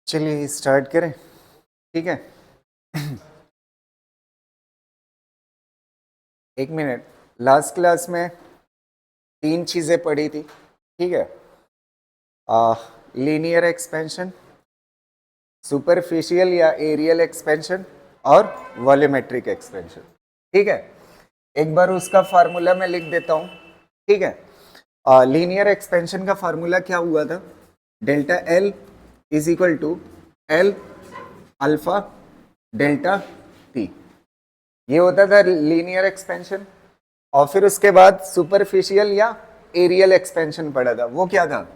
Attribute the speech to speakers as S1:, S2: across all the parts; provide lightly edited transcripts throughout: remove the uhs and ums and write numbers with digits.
S1: चलिए स्टार्ट करें। ठीक है। एक मिनट। लास्ट क्लास में तीन चीजें पढ़ी थी। ठीक है। लीनियर एक्सपेंशन, सुपरफिशियल या एरियल एक्सपेंशन और वॉल्यूमेट्रिक एक्सपेंशन। ठीक है। एक बार उसका फार्मूला मैं लिख देता हूं। ठीक है। लीनियर एक्सपेंशन का फार्मूला क्या हुआ था? Delta L is equal to L alpha delta T. ये होता था लीनियर एक्सपेंशन। और फिर उसके बाद सुपरफिशियल या एरियल एक्सपेंशन पढ़ा था। वो क्या था?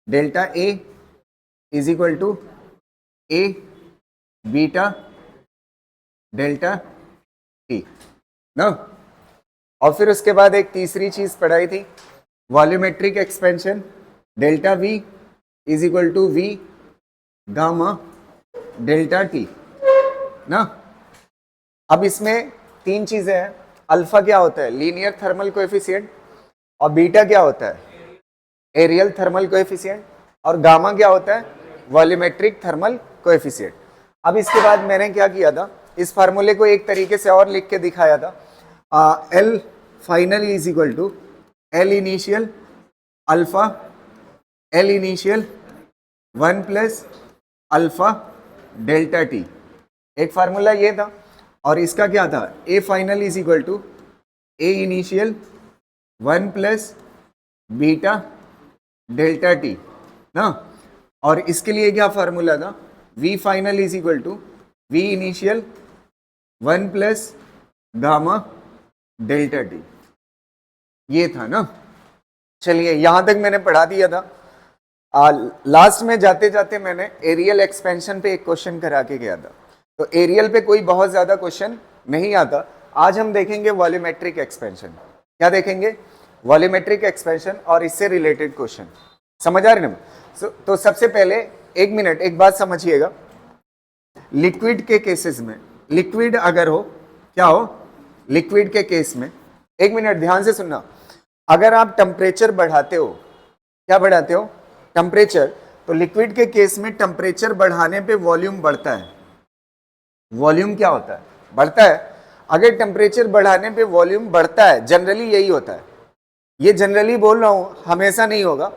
S1: Delta A is equal to A beta delta T ना। और फिर उसके बाद एक तीसरी चीज पढ़ाई थी, volumetric expansion. Delta V is equal to V gamma delta T ना। अब इसमें तीन चीजें हैं। अल्फा क्या होता है? Linear thermal coefficient. और बीटा क्या होता है? Areal thermal coefficient. और गामा क्या होता है? Volumetric thermal coefficient. अब इसके बाद मैंने क्या किया था, इस फार्मूले को एक तरीके से और लिख के दिखाया था। L final is equal to L initial alpha L initial 1 plus alpha delta T. एक फार्मूला ये था। और इसका क्या था? A final is equal to A initial 1 plus beta delta T ना। और इसके लिए क्या फार्मूला था? V final is equal to V initial 1 plus gamma delta T. ये था ना। चलिए यहां तक मैंने पढ़ा दिया था। लास्ट में जाते जाते मैंने एरियल एक्सपेंशन पे एक क्वेश्चन करा के गया था। तो एरियल पे कोई बहुत ज्यादा क्वेश्चन नहीं आता। आज हम देखेंगे वॉल्यूमेट्रिक एक्सपेंशन। क्या देखेंगे? वॉल्यूमेट्रिक एक्सपेंशन और इससे रिलेटेड क्वेश्चन। समझ आ रहे ना? तो सबसे पहले एक मिनट एक बात समझिएगा। लिक्विड के केसेस में, लिक्विड अगर हो, क्या हो? लिक्विड के केस में, एक मिनट ध्यान से सुनना। अगर आप टेम्परेचर बढ़ाते हो, क्या बढ़ाते हो? टेम्परेचर। तो लिक्विड के केस में टेम्परेचर बढ़ाने पे वॉल्यूम बढ़ता है। वॉल्यूम क्या होता है? बढ़ता है। अगर टेम्परेचर बढ़ाने पे वॉल्यूम बढ़ता है, जनरली यही होता है। ये जनरली बोल रहा हूं, हमेशा नहीं होगा।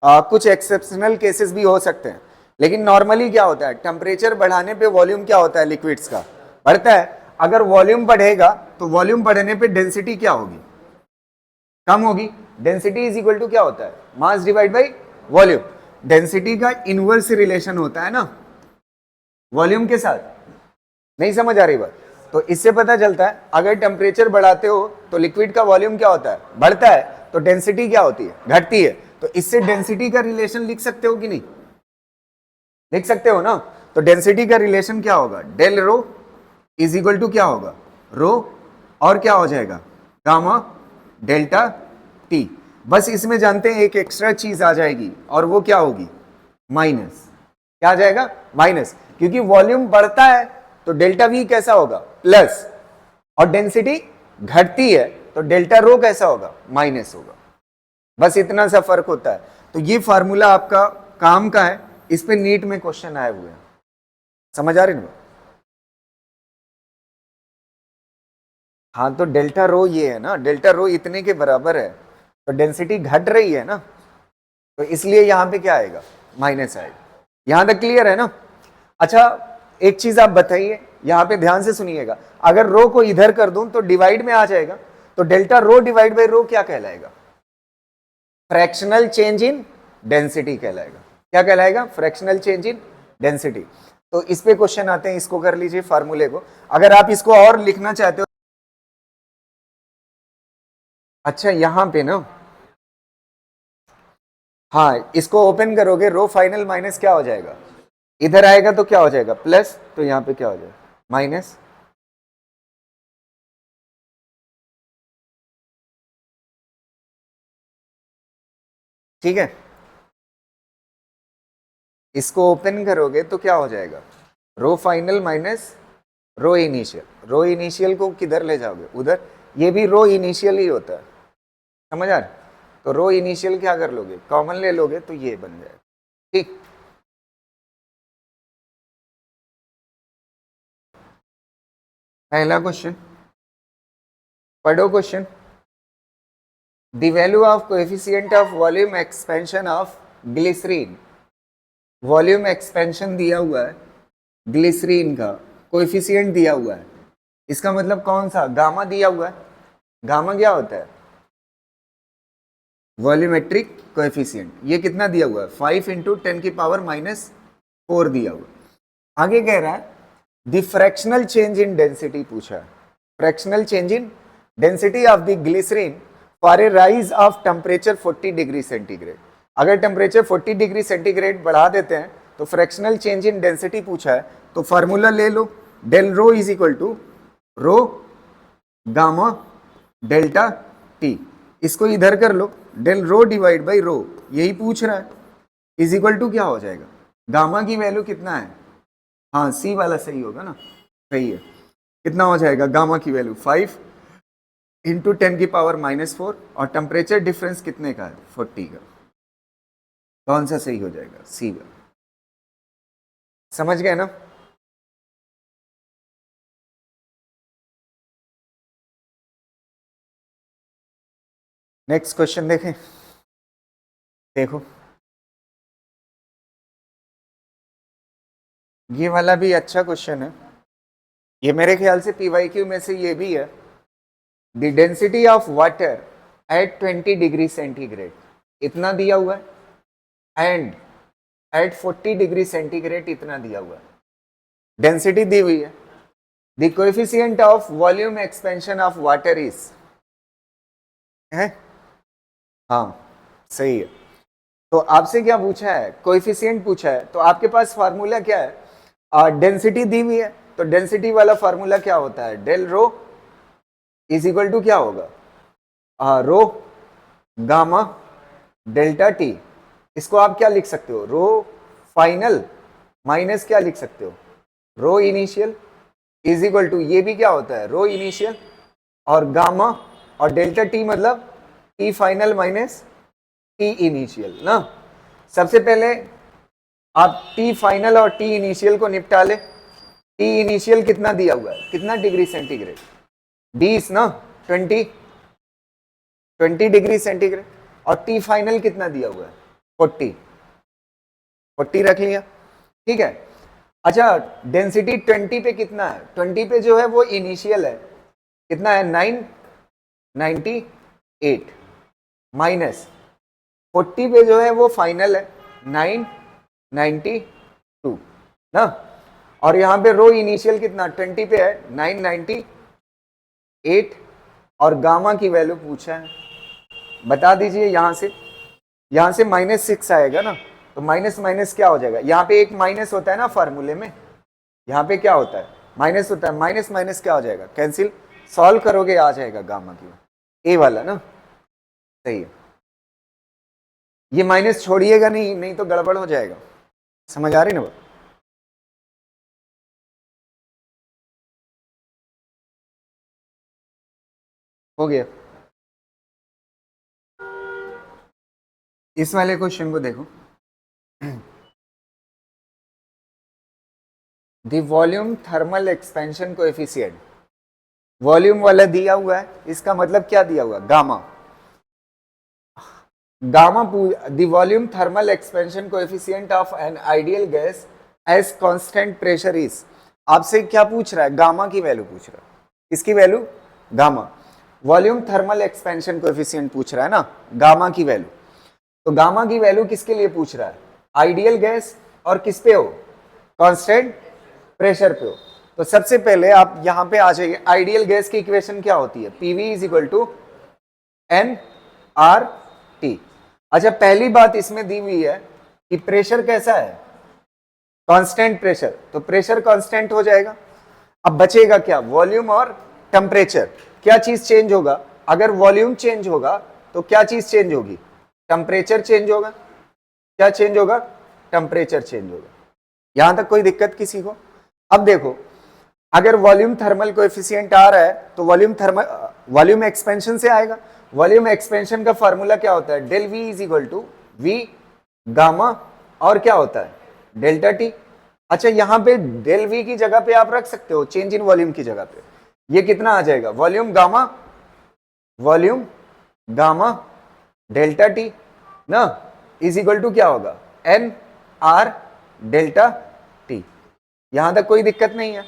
S1: कुछ एक्सेप्शनल केसेस भी हो सकते हैं। लेकिन नॉर्मली क्या होता है? टेम्परेचर बढ़ाने पे वॉल्यूम क्या होता है? लिक्विड्स का बढ़ता है। अगर वॉल्यूम बढ़ेगा तो वॉल्यूम बढ़ने पे डेंसिटी क्या होगी? कम होगी। डेंसिटी इज इक्वल टू क्या होता है? Mass divide by volume. Density का इनवर्स रिलेशन होता है ना वॉल्यूम के साथ। नहीं समझ आ रही बात? तो इससे पता चलता है अगर टेम्परेचर बढ़ाते हो तो लिक्विड का वॉल्यूम क्या होता है? बढ़ता है। तो डेंसिटी क्या होती है? घटती है। तो इससे डेंसिटी का रिलेशन लिख सकते हो कि नहीं? लिख सकते हो ना। तो डेंसिटी का रिलेशन क्या होगा? Del rho is equal to क्या होगा? रो और क्या हो जाएगा? Gamma delta T. बस इसमें जानते हैं एक एक्स्ट्रा चीज आ जाएगी और वो क्या होगी? माइनस। क्या आ जाएगा? माइनस। क्योंकि वॉल्यूम बढ़ता है तो डेल्टा वी कैसा होगा? प्लस। और डेंसिटी घटती है तो डेल्टा रो कैसा होगा? माइनस होगा। बस इतना सा फर्क होता है। तो ये फार्मूला आपका काम का है। इस पे नीट में क्वेश्चन आए हुए हैं। समझ आ रही ना? हाँ तो डेल्टा रो ये है ना, डेल्टा रो इतने के बराबर है तो डेंसिटी घट रही है ना। तो इसलिए यहां पे क्या आएगा? माइनस आएगा। यहां तक क्लियर है ना? अच्छा एक चीज आप बताइए, यहां पे ध्यान से सुनिएगा। अगर रो को इधर कर दूं तो डिवाइड में आ जाएगा। तो डेल्टा रो डिवाइड बाई रो क्या कहलाएगा? फ्रैक्शनल चेंज इन डेंसिटी कहलाएगा। क्या कहलाएगा? Fractional change in density. तो इस पे क्वेश्चन आते हैं, इसको कर लीजिए फार्मूले को। अगर आप इसको और लिखना चाहते हो, अच्छा यहां पे ना, हाँ इसको ओपन करोगे, रो फाइनल माइनस क्या हो जाएगा? इधर आएगा तो क्या हो जाएगा? प्लस। तो यहां पे क्या हो जाएगा? माइनस। ठीक है। इसको ओपन करोगे तो क्या हो जाएगा? रो फाइनल माइनस रो इनिशियल। रो इनिशियल को किधर ले जाओगे? उधर। ये भी रो इनिशियल ही होता है। समझ आ रहा? तो रो इनिशियल क्या कर लोगे? कॉमन ले लोगे तो ये बन जाएगा। ठीक। पहला क्वेश्चन पढ़ो question. The value of coefficient of volume expansion of glycerine. Volume expansion दिया हुआ है ग्लिसरीन का, कोएफिशिएंट दिया हुआ है, इसका मतलब कौन सा? गामा दिया हुआ है। गामा क्या होता है? Volumetric coefficient. ये कितना दिया हुआ है? 5 इंटू 10⁻⁻⁴ दिया हुआ है। आगे कह रहा है the fractional change in density पूछा है। Fractional change in density of the glycerine for a rise of temperature 40 degree centigrade. अगर टेम्परेचर 40 डिग्री सेंटीग्रेड बढ़ा देते हैं तो फ्रैक्शनल चेंज इन डेंसिटी पूछा है, तो फार्मूला ले लो, del rho is equal to rho gamma delta T. इसको इधर कर लो, del rho divide by rho, यही पूछ रहा है, इज इक्वल टू क्या हो जाएगा? गामा की वैल्यू कितना है? हाँ सी वाला सही होगा ना, सही है। कितना हो जाएगा गामा की वैल्यू? 5 इंटू 10⁻⁻⁴, और टेम्परेचर डिफरेंस कितने का है? 40 का। कौन सा सही हो जाएगा? सी का। समझ गए ना? नेक्स्ट क्वेश्चन देखें। देखो ये वाला भी अच्छा क्वेश्चन है, ये मेरे ख्याल से पीवाईक्यू में से ये भी है। The density of water at 20 degree centigrade इतना दिया हुआ है, एंड एट 40 डिग्री सेंटीग्रेड इतना दिया हुआ है। डेंसिटी दी हुई है। The coefficient of volume expansion of water is है, हाँ सही है। तो आपसे क्या पूछा है? कोएफिशिएंट पूछा है, तो आपके पास फार्मूला क्या है? डेंसिटी दी हुई है, तो डेंसिटी वाला फार्मूला क्या होता है? Del rho is equal to क्या होगा? Rho gamma delta T. इसको आप क्या लिख सकते हो? रो फाइनल माइनस क्या लिख सकते हो? रो इनिशियल इज इक्वल टू, ये भी क्या होता है? रो इनिशियल, और गामा और डेल्टा टी मतलब T final minus T initial ना। सबसे पहले आप टी फाइनल और टी इनिशियल को निपटा ले। टी इनिशियल कितना दिया हुआ है? कितना डिग्री सेंटीग्रेड? 20 ना, 20 डिग्री सेंटीग्रेड। और टी फाइनल कितना दिया हुआ है? 40 रख लिया, ठीक है। अच्छा डेंसिटी 20 पे कितना है? 20 पे जो है वो इनिशियल है, कितना है? 998 माइनस 40 पे जो है वो फाइनल है 992 ना। और यहाँ पे रो इनिशियल कितना? 20 पे है 998, और गामा की वैल्यू पूछा है, बता दीजिए। यहाँ से -6 आएगा ना, तो माइनस माइनस क्या हो जाएगा? यहाँ पे एक माइनस होता है ना फार्मूले में, यहाँ पे क्या होता है? माइनस होता है। माइनस माइनस क्या हो जाएगा? कैंसिल। सॉल्व करोगे आ जाएगा गामा की, ए वाला ना, सही है। ये माइनस छोड़िएगा नहीं, नहीं तो गड़बड़ हो जाएगा। समझ आ रही ना? हो गया। इस वाले क्वेश्चन को देखो। The volume thermal expansion coefficient, volume वाला दिया हुआ है, इसका मतलब क्या दिया हुआ? Gamma. Gamma the volume thermal expansion coefficient of an ideal gas as constant pressure is. आपसे क्या पूछ रहा है? गामा की वैल्यू पूछ रहा है। इसकी value gamma. Volume thermal expansion coefficient पूछ रहा है ना, गामा की वैल्यू। तो गामा की वैल्यू किसके लिए पूछ रहा है? आइडियल गैस और किस पे हो? कांस्टेंट प्रेशर पे हो। तो सबसे पहले आप यहां पे आ जाइए। आइडियल गैस की इक्वेशन क्या होती है? PV is equal to N R T. अच्छा पहली बात इसमें दी हुई है कि प्रेशर कैसा है? कांस्टेंट प्रेशर, तो प्रेशर कांस्टेंट हो जाएगा। अब बचेगा क्या? वॉल्यूम और टेम्परेचर। क्या चीज चेंज होगा? अगर वॉल्यूम चेंज होगा तो क्या चीज चेंज होगी? टेम्परेचर चेंज होगा। क्या चेंज होगा? टेम्परेचर चेंज होगा। यहां तक कोई दिक्कत किसी को? अब देखो, अगर वॉल्यूम थर्मल कोएफिशिएंट आ रहा है तो वॉल्यूम एक्सपेंशन से आएगा। वॉल्यूम एक्सपेंशन का फार्मूला क्या होता है? Del V is equal to V gamma और क्या होता है? Delta T. अच्छा यहां पे डेल वी की जगह पे आप रख सकते हो चेंज इन वॉल्यूम की जगह पे, ये कितना आ जाएगा, वॉल्यूम गामा डेल्टा टी ना, इज इक्वल टू क्या होगा, एन आर डेल्टा टी। यहां तक कोई दिक्कत नहीं है।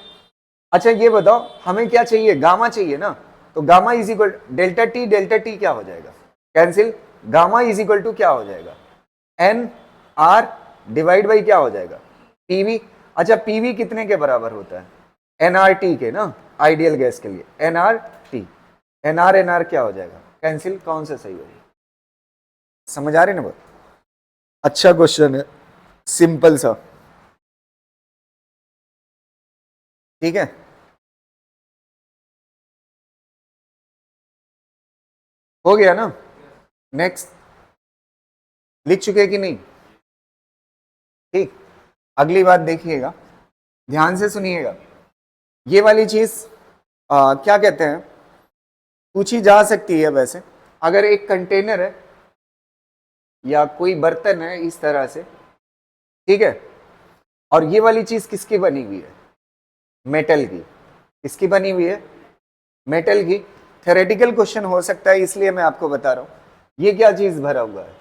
S1: अच्छा ये बताओ हमें क्या चाहिए, गामा चाहिए ना, तो gamma is equal delta T क्या हो जाएगा, cancel, gamma is equal to क्या हो जाएगा, एन आर डिवाइड बाई क्या हो जाएगा, पीवी। अच्छा पीवी कितने के बराबर होता है, एनआरटी के ना, आइडियल गैस के लिए एनआरटी, एनआर क्या हो जाएगा, कैंसिल, कौन सा सही होगा, समझ आ रही ना बात। अच्छा क्वेश्चन है, सिंपल सा, ठीक है। हो गया ना, नेक्स्ट, लिख चुके कि नहीं, ठीक। अगली बात देखिएगा, ध्यान से सुनिएगा, ये वाली चीज क्या कहते हैं, पूछी जा सकती है वैसे। अगर एक कंटेनर है या कोई बर्तन है इस तरह से, ठीक है, और ये वाली चीज किसकी बनी हुई है, मेटल की, किसकी बनी हुई है, मेटल की। थ्योरेटिकल क्वेश्चन हो सकता है इसलिए मैं आपको बता रहा हूं। ये क्या चीज भरा हुआ है,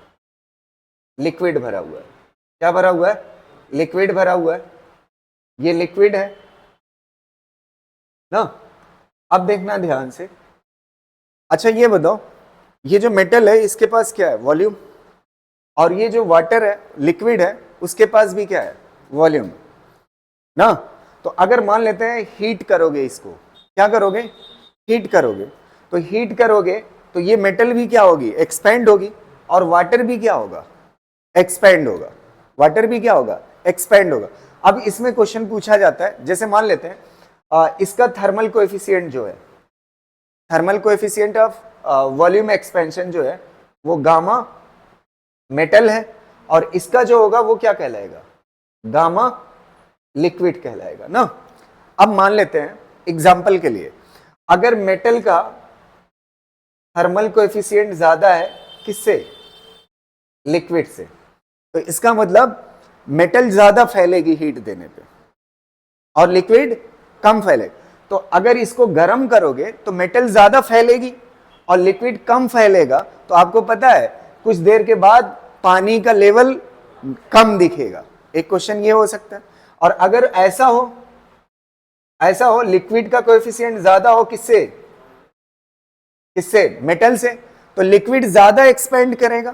S1: लिक्विड भरा हुआ है, क्या भरा हुआ है, लिक्विड भरा हुआ है, ये लिक्विड है ना। अब देखना ध्यान से, अच्छा ये बताओ, ये जो मेटल है इसके पास क्या है, वॉल्यूम, और ये जो वाटर है, लिक्विड है, उसके पास भी क्या है, वॉल्यूम ना। तो अगर मान लेते हैं हीट करोगे इसको, क्या करोगे, हीट करोगे, तो हीट करोगे तो ये मेटल भी क्या होगी, एक्सपेंड होगी, और वाटर भी क्या होगा, एक्सपेंड होगा, वाटर भी क्या होगा, एक्सपेंड होगा। अब इसमें क्वेश्चन पूछा जाता है, जैसे मान लेते हैं इसका थर्मल कोएफिशिएंट जो है, thermal coefficient of volume expansion जो है वो गामा मेटल है, और इसका जो होगा वो क्या कहलाएगा, गामा लिक्विड कहलाएगा ना। अब मान लेते हैं एग्जांपल के लिए, अगर मेटल का थर्मल कोएफिशिएंट ज्यादा है किससे, लिक्विड से, तो इसका मतलब मेटल ज्यादा फैलेगी हीट देने पे और लिक्विड कम फैलेगा। तो अगर इसको गर्म करोगे तो मेटल ज्यादा फैलेगी और लिक्विड कम फैलेगा, तो आपको पता है कुछ देर के बाद पानी का लेवल कम दिखेगा। एक क्वेश्चन ये हो सकता है। और अगर ऐसा हो लिक्विड का कोएफिशिएंट ज्यादा हो किससे, किससे, मेटल से, तो लिक्विड ज्यादा एक्सपेंड करेगा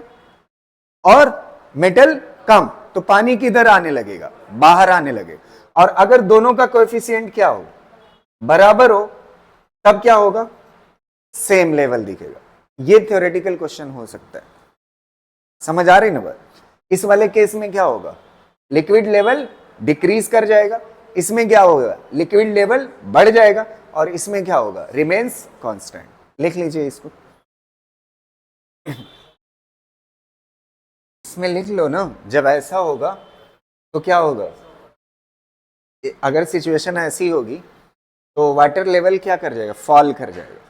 S1: और मेटल कम, तो पानी किधर आने लगेगा, बाहर आने लगेगा। और अगर दोनों का कोएफिशिएंट क्या हो, बराबर हो, तब क्या होगा, सेम लेवल दिखेगा। ये थ्योरेटिकल क्वेश्चन हो सकता है, समझ आ रही ना बात। इस वाले केस में क्या होगा, लिक्विड लेवल डिक्रीज कर जाएगा, इसमें क्या होगा, लिक्विड लेवल बढ़ जाएगा, और इसमें क्या होगा, रिमेन्स कांस्टेंट। लिख लीजिए इसको, इसमें लिख लो ना। जब ऐसा होगा तो क्या होगा, अगर सिचुएशन ऐसी होगी तो वाटर लेवल क्या कर जाएगा, फॉल कर जाएगा,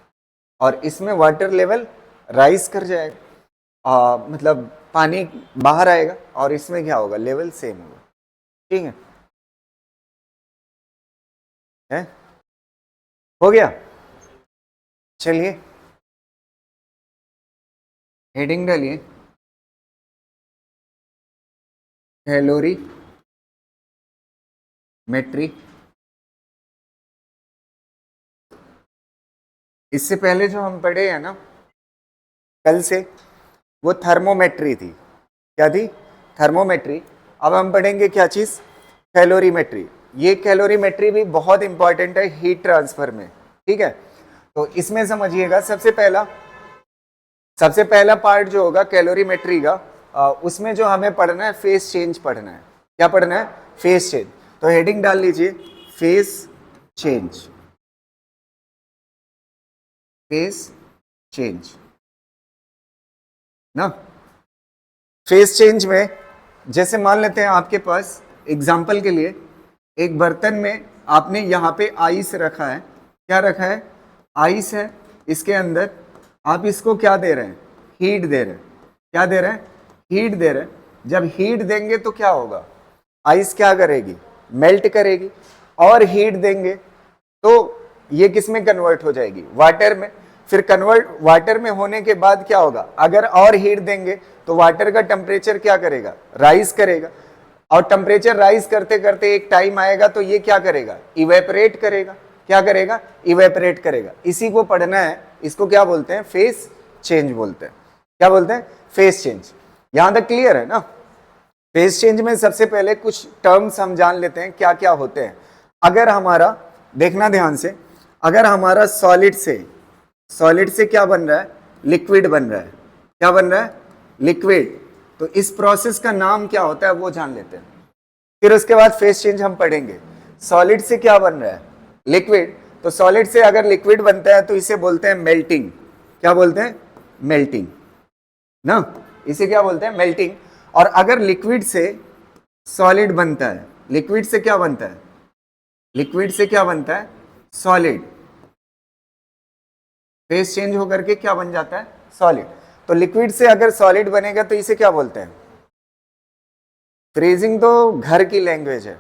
S1: और इसमें वाटर लेवल राइज कर जाएगा, मतलब पानी बाहर आएगा, और इसमें क्या होगा, लेवल सेम होगा। ठीक है, हो गया। चलिए हेडिंग डालिए, कैलोरी मेट्री। इससे पहले जो हम पढ़े हैं ना कल से, वो थर्मोमेट्री थी। क्या थी, थर्मोमेट्री। अब हम पढ़ेंगे क्या चीज, कैलोरीमेट्री। ये कैलोरीमेट्री भी बहुत इंपॉर्टेंट है हीट ट्रांसफर में। ठीक है, तो इसमें समझिएगा, सबसे पहला पार्ट जो होगा कैलोरीमेट्री का, उसमें जो हमें पढ़ना है फेस चेंज पढ़ना है। क्या पढ़ना है, फेस चेंज। तो हेडिंग डाल लीजिए, फेस चेंज, फेस चेंज ना। फेस चेंज में जैसे मान लेते हैं आपके पास एग्जाम्पल के लिए एक बर्तन में आपने यहाँ पे आइस रखा है। क्या रखा है, आइस है। इसके अंदर आप इसको क्या दे रहे हैं, हीट दे रहे हैं। क्या दे रहे हैं, हीट दे रहे हैं। जब हीट देंगे तो क्या होगा, आइस क्या करेगी, मेल्ट करेगी। और हीट देंगे तो ये किस में कन्वर्ट हो जाएगी, वाटर में। फिर कन्वर्ट वाटर में होने के बाद क्या होगा, अगर और हीट देंगे तो वाटर का टेम्परेचर क्या करेगा, राइज करेगा, और टेम्परेचर राइज करते करते एक टाइम आएगा तो ये क्या करेगा, इवेपोरेट करेगा। क्या करेगा, इवेपोरेट करेगा। इसी को पढ़ना है, इसको क्या बोलते हैं, फेस चेंज बोलते हैं। क्या बोलते हैं, फेस चेंज। यहां तक क्लियर है ना। फेस चेंज में सबसे पहले कुछ टर्म्स हम जान लेते हैं क्या क्या होते हैं। अगर हमारा, देखना ध्यान से, अगर हमारा सॉलिड से क्या बन रहा है, लिक्विड बन रहा है। क्या बन रहा है, लिक्विड। तो इस प्रोसेस का नाम क्या होता है वो जान लेते हैं, फिर उसके बाद फेस चेंज हम पढ़ेंगे। सॉलिड से क्या बन रहा है, लिक्विड। तो सॉलिड से अगर लिक्विड बनता है तो इसे बोलते हैं मेल्टिंग। क्या बोलते हैं, मेल्टिंग ना, इसे क्या बोलते हैं, मेल्टिंग। और अगर लिक्विड से सॉलिड बनता है, लिक्विड से क्या बनता है, लिक्विड से क्या बनता है, सॉलिड। फेस चेंज होकर के क्या बन जाता है, सॉलिड। तो लिक्विड से अगर सॉलिड बनेगा तो इसे क्या बोलते हैं, फ्रीजिंग तो घर की लैंग्वेज है,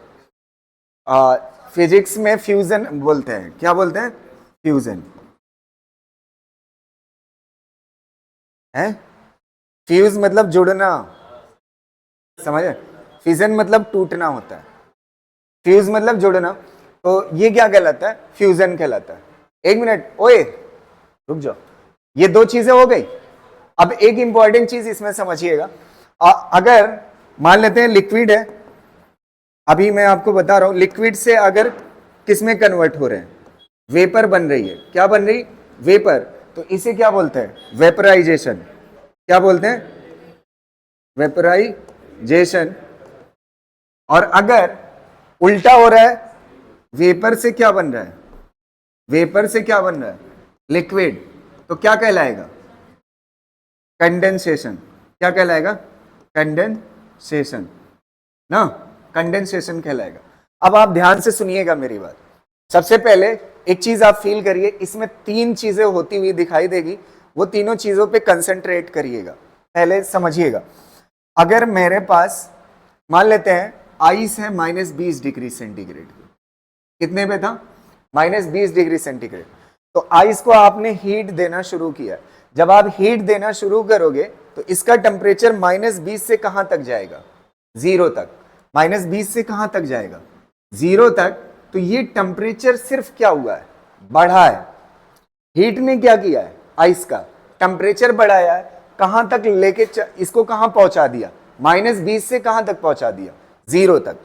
S1: फिजिक्स में फ्यूजन बोलते हैं। क्या बोलते हैं, फ्यूजन है। फ्यूज मतलब जुड़ना, समझे, फ्यूजन मतलब टूटना होता है, फ्यूज मतलब जुड़ना। तो ये क्या कहलाता है, फ्यूजन कहलाता है। एक मिनट, ओए रुक जाओ, ये दो चीजें हो गई। अब एक इंपॉर्टेंट चीज इसमें समझिएगा। अगर मान लेते हैं लिक्विड है, अभी मैं आपको बता रहा हूं, लिक्विड से अगर किस में कन्वर्ट हो रहे हैं, वेपर बन रही है। क्या बन रही, वेपर। तो इसे क्या बोलते हैं, वेपराइजेशन। क्या बोलते हैं, वेपराइजेशन। और अगर उल्टा हो रहा है, वेपर से क्या बन रहा है, वेपर से क्या बन रहा है, लिक्विड, तो क्या कहलाएगा, कंडेंसेशन। क्या कहलाएगा, कंडेंसेशन ना, कंडेंसेशन कहलाएगा। अब आप ध्यान से सुनिएगा मेरी बात। सबसे पहले एक चीज आप फील करिए, इसमें तीन चीजें होती हुई दिखाई देगी, वो तीनों चीजों पे कंसंट्रेट करिएगा, पहले समझिएगा। अगर मेरे पास मान लेते हैं आइस है -20 डिग्री सेंटीग्रेड, कितने पे था, -20 डिग्री सेंटीग्रेड। तो आइस को आपने हीट देना शुरू किया। जब आप हीट देना शुरू करोगे तो इसका टेम्परेचर -20 से कहां तक जाएगा, 0 तक। -20 से कहां तक जाएगा, 0 तक। तो ये टेम्परेचर सिर्फ क्या हुआ है, बढ़ा है। हीट ने क्या किया है, आइस का टेम्परेचर बढ़ाया है। कहां तक लेके इसको कहां पहुंचा दिया, -20 से कहां तक पहुंचा दिया, 0 तक।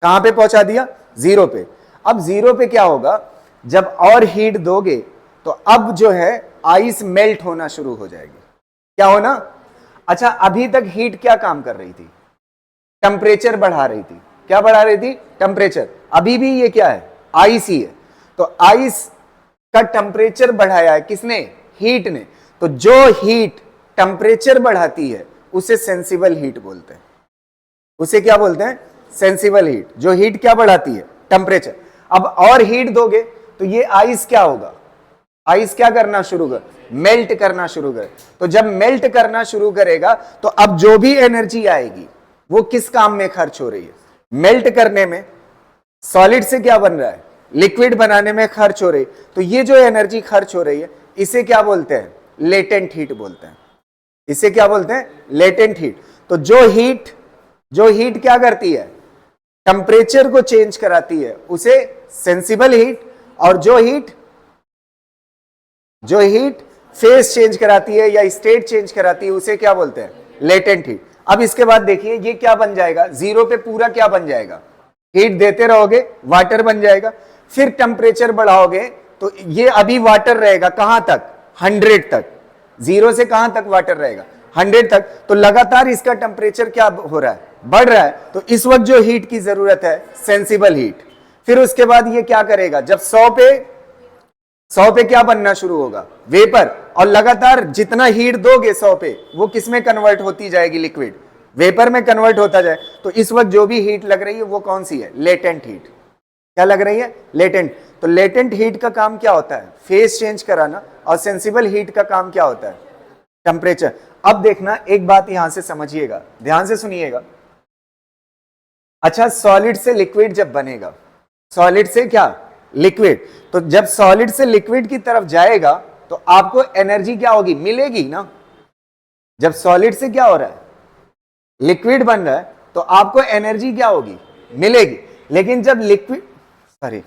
S1: कहां पे पहुंचा दिया, 0 पे। अब 0 पे क्या होगा, जब और हीट दोगे तो अब जो है आइस मेल्ट होना शुरू हो जाएगी। क्या होना, अच्छा अभी तक हीट क्या काम कर रही थी, टेम्परेचर बढ़ा रही थी। क्या बढ़ा रही थी, टेम्परेचर। अभी भी ये क्या है, आइस ही है। तो आइस का टेम्परेचर बढ़ाया है किसने, हीट ने। तो जो हीट टेम्परेचर बढ़ाती है उसे सेंसिबल हीट बोलते हैं। उसे क्या बोलते हैं, सेंसिबल हीट। जो हीट क्या बढ़ाती है, टेम्परेचर। अब और हीट दोगे तो ये आइस क्या होगा, आइस क्या करना शुरू कर, मेल्ट करना शुरू कर। तो जब मेल्ट करना शुरू करेगा तो अब जो भी एनर्जी आएगी वो किस काम में खर्च हो रही है, मेल्ट करने में। सॉलिड से क्या बन रहा है, लिक्विड बनाने में खर्च हो रही। तो ये जो एनर्जी खर्च हो रही है इसे क्या बोलते हैं, लेटेंट हीट बोलते हैं। इसे क्या बोलते हैं, लेटेंट हीट। तो जो हीट क्या करती है, टेम्परेचर को चेंज कराती है, उसे सेंसिबल हीट। और जो हीट फेस चेंज कराती है या स्टेट चेंज कराती है उसे क्या बोलते हैं, लेटेंट हीट। अब इसके बाद देखिए ये क्या बन जाएगा, 0 पे पूरा क्या बन जाएगा, हीट देते रहोगे वाटर बन जाएगा। फिर टेम्परेचर बढ़ाओगे तो ये अभी वाटर रहेगा कहां तक, 100 तक। 0 से कहां तक वाटर रहेगा, 100 तक। तो लगातार इसका टेम्परेचर क्या हो रहा है, बढ़ रहा है। तो इस वक्त जो हीट की जरूरत है, सेंसिबल हीट। फिर उसके बाद ये क्या करेगा, जब 100 पे क्या बनना शुरू होगा, वेपर। और लगातार जितना हीट दोगे 100 पे वो किस में कन्वर्ट होती जाएगी, लिक्विड, वेपर में कन्वर्ट होता जाए। तो इस वक्त जो भी हीट लग रही है वो कौन सी है, लेटेंट हीट। क्या लग रही है, लेटेंट। तो लेटेंट हीट का काम क्या होता है, फेस चेंज कराना। और सेंसिबल हीट का काम क्या होता है, टेम्परेचर। अब देखना एक बात यहां से समझिएगा, ध्यान से सुनिएगा। अच्छा सॉलिड से लिक्विड जब बनेगा, सॉलिड से क्या, लिक्विड। तो जब सॉलिड से लिक्विड की तरफ जाएगा तो आपको एनर्जी क्या होगी, मिलेगी ना। जब सॉलिड से क्या हो रहा है, लिक्विड बन रहा है, तो आपको एनर्जी क्या होगी, मिलेगी। लेकिन जब लिक्विड सॉरी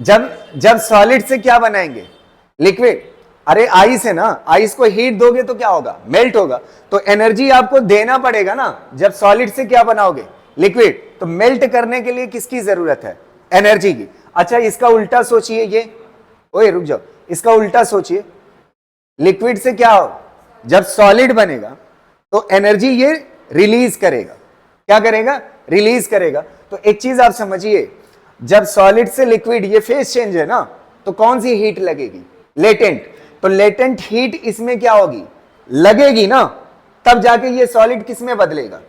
S1: जब जब सॉलिड से क्या बनाएंगे, लिक्विड, अरे आइस है ना, आइस को हीट दोगे तो क्या होगा, मेल्ट होगा। तो एनर्जी आपको देना पड़ेगा ना। जब सॉलिड से क्या बनाओगे, लिक्विड, तो मेल्ट करने के लिए किसकी जरूरत है, एनर्जी की। अच्छा इसका उल्टा सोचिए, ये ओए रुक जाओ, इसका उल्टा सोचिए, लिक्विड से क्या हो, जब सॉलिड बनेगा तो एनर्जी ये रिलीज करेगा। क्या करेगा, रिलीज करेगा। तो एक चीज आप समझिए, जब सॉलिड से लिक्विड ये फेज चेंज है ना, तो कौन सी हीट लगेगी, लेटेंट। तो लेटेंट हीट इसमें क्या होगी, लगेगी ना, तब जाके ये सॉलिड किस में बदलेगा,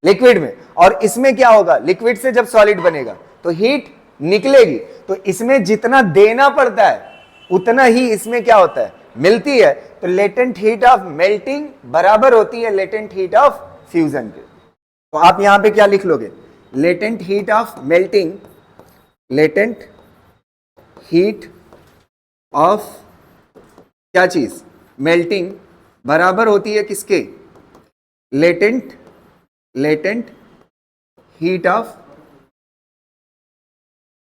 S1: लिक्विड में। और इसमें क्या होगा, लिक्विड से जब सॉलिड बनेगा तो हीट निकलेगी। तो इसमें जितना देना पड़ता है उतना ही इसमें क्या होता है, मिलती है। तो लेटेंट हीट ऑफ मेल्टिंग बराबर होती है लेटेंट हीट ऑफ फ्यूजन के। तो आप यहां पे क्या लिख लोगे, latent heat of melting, latent heat of क्या चीज, मेल्टिंग, बराबर होती है किसके, लेटेंट हीट ऑफ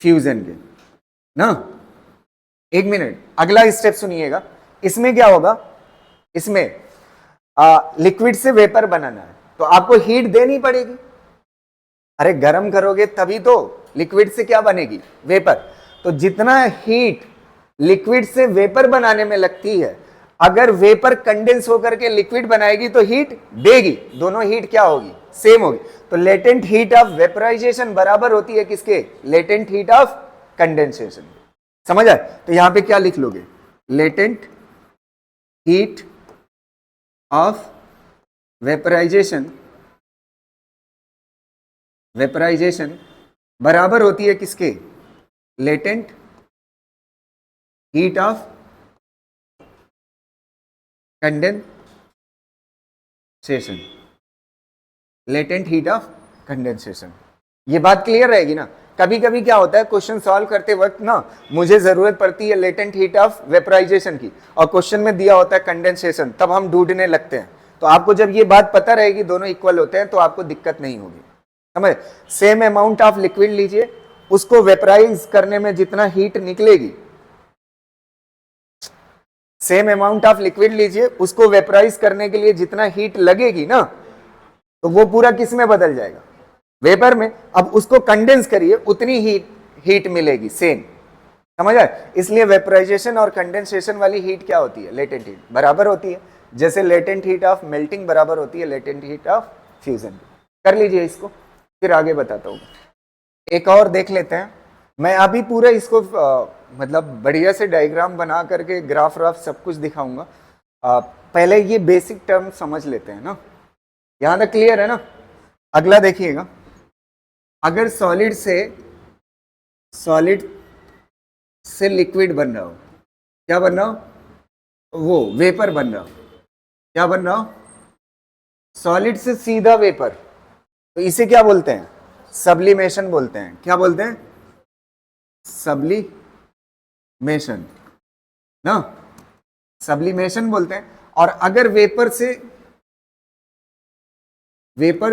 S1: फ्यूजन के ना। एक मिनट, अगला स्टेप सुनिएगा। इसमें क्या होगा, इसमें लिक्विड से वेपर बनाना है, तो आपको हीट देनी पड़ेगी। अरे गर्म करोगे तभी तो लिक्विड से क्या बनेगी, वेपर। तो जितना हीट लिक्विड से वेपर बनाने में लगती है, अगर वेपर कंडेंस होकर के लिक्विड बनाएगी तो हीट देगी, दोनों हीट क्या होगी, सेम होगी। तो लेटेंट हीट ऑफ वेपराइजेशन बराबर होती है किसके, लेटेंट हीट ऑफ कंडेंसेशन। समझ आए। तो यहां पे क्या लिख लोगे, लेटेंट हीट ऑफ वेपराइजेशन बराबर होती है किसके, latent heat of condensation, latent heat of condensation. ये बात क्लियर रहेगी ना। कभी कभी क्या होता है, क्वेश्चन सॉल्व करते वक्त ना मुझे जरूरत पड़ती है लेटेंट हीट ऑफ वेपराइजेशन की, और क्वेश्चन में दिया होता है कंडेंसेशन, तब हम ढूंढने लगते हैं। तो आपको जब ये बात पता रहेगी दोनों इक्वल होते हैं तो आपको दिक्कत नहीं होगी। समझ, सेम अमाउंट ऑफ लिक्विड लीजिए, उसको वेपराइज करने में जितना हीट निकलेगी, सेम अमाउंट ऑफ लिक्विड लीजिए, उसको वेपराइज करने के लिए जितना हीट लगेगी ना, तो वो पूरा किस में बदल जाएगा, वेपर में। अब उसको कंडेंस करिए, उतनी हीट मिलेगी सेम। समझ आए। इसलिए वेपराइजेशन और कंडेंसेशन वाली हीट क्या होती है, लेटेंट हीट बराबर होती है। जैसे लेटेंट हीट ऑफ मेल्टिंग बराबर होती है लेटेंट हीट ऑफ फ्यूजन। कर लीजिए इसको, फिर आगे बताता हूँ। एक और देख लेते हैं। मैं अभी पूरा इसको मतलब बढ़िया से डायग्राम बना करके ग्राफ व्राफ सब कुछ दिखाऊंगा। पहले ये बेसिक टर्म समझ लेते हैं ना, यहां तक क्लियर है ना। अगला देखिएगा, अगर सॉलिड से लिक्विड बन रहा हो, क्या बन रहा हो, वो वेपर बन रहा हो, क्या बन रहा हो, सॉलिड से सीधा वेपर, तो इसे क्या बोलते हैं, सब्लिमेशन बोलते हैं। क्या बोलते हैं, सब्लिमेशन ना, सब्लिमेशन बोलते हैं। और अगर वेपर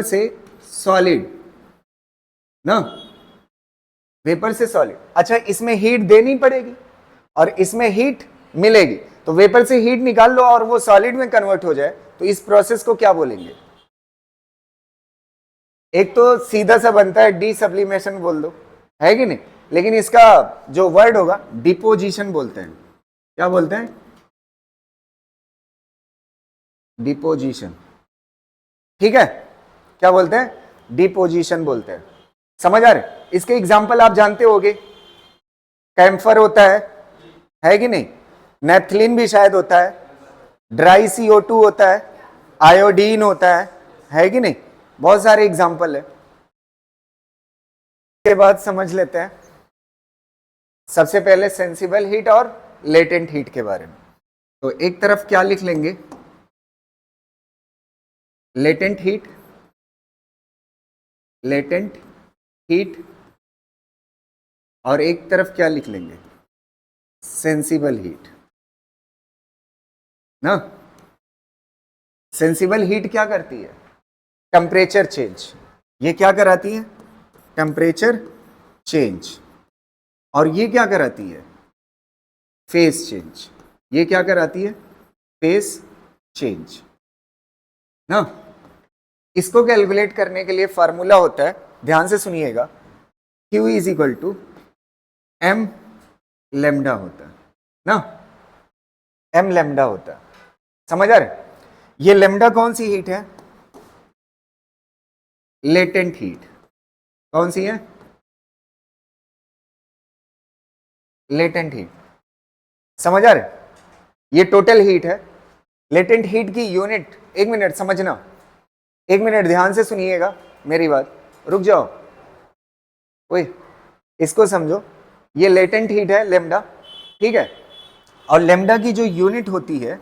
S1: से सॉलिड ना, वेपर से सॉलिड, अच्छा इसमें हीट देनी पड़ेगी और इसमें हीट मिलेगी। तो वेपर से हीट निकाल लो और वो सॉलिड में कन्वर्ट हो जाए, तो इस प्रोसेस को क्या बोलेंगे। एक तो सीधा सा बनता है डी सब्लिमेशन बोल दो, है कि नहीं, लेकिन इसका जो वर्ड होगा डिपोजिशन बोलते हैं। क्या बोलते हैं, डिपोजिशन। ठीक है, क्या बोलते हैं, डिपोजिशन बोलते हैं। समझ आ रहे। इसके एग्जाम्पल आप जानते होंगे, कैम्फर होता है कि नहीं, नेपथलीन भी शायद होता है, ड्राई CO2 होता है, आयोडीन होता है कि नहीं, बहुत सारे एग्जाम्पल है। के बाद समझ लेते हैं सबसे पहले सेंसिबल हीट और लेटेंट हीट के बारे में। तो एक तरफ क्या लिख लेंगे, लेटेंट हीट, और एक तरफ क्या लिख लेंगे, सेंसिबल हीट ना। सेंसिबल हीट क्या करती है, टेम्परेचर चेंज। ये क्या कराती है, टेम्परेचर चेंज। और ये क्या कराती है, फेस चेंज। ये क्या कराती है, फेस चेंज ना। इसको कैलकुलेट करने के लिए फॉर्मूला होता है, ध्यान से सुनिएगा, Q is equal to m lambda होता है ना, m लेमडा होता है। समझ आ रहे, ये लेमडा कौन सी हीट है, लेटेंट हीट। कौन सी है, लेटेंट हीट। समझ आ रहे, ये टोटल हीट है। लेटेंट हीट की यूनिट, एक मिनट समझना, एक मिनट ध्यान से सुनिएगा मेरी बात, रुक जाओ, ओए इसको समझो। ये लेटेंट हीट है लेमडा, ठीक है। और लेमडा की जो यूनिट होती है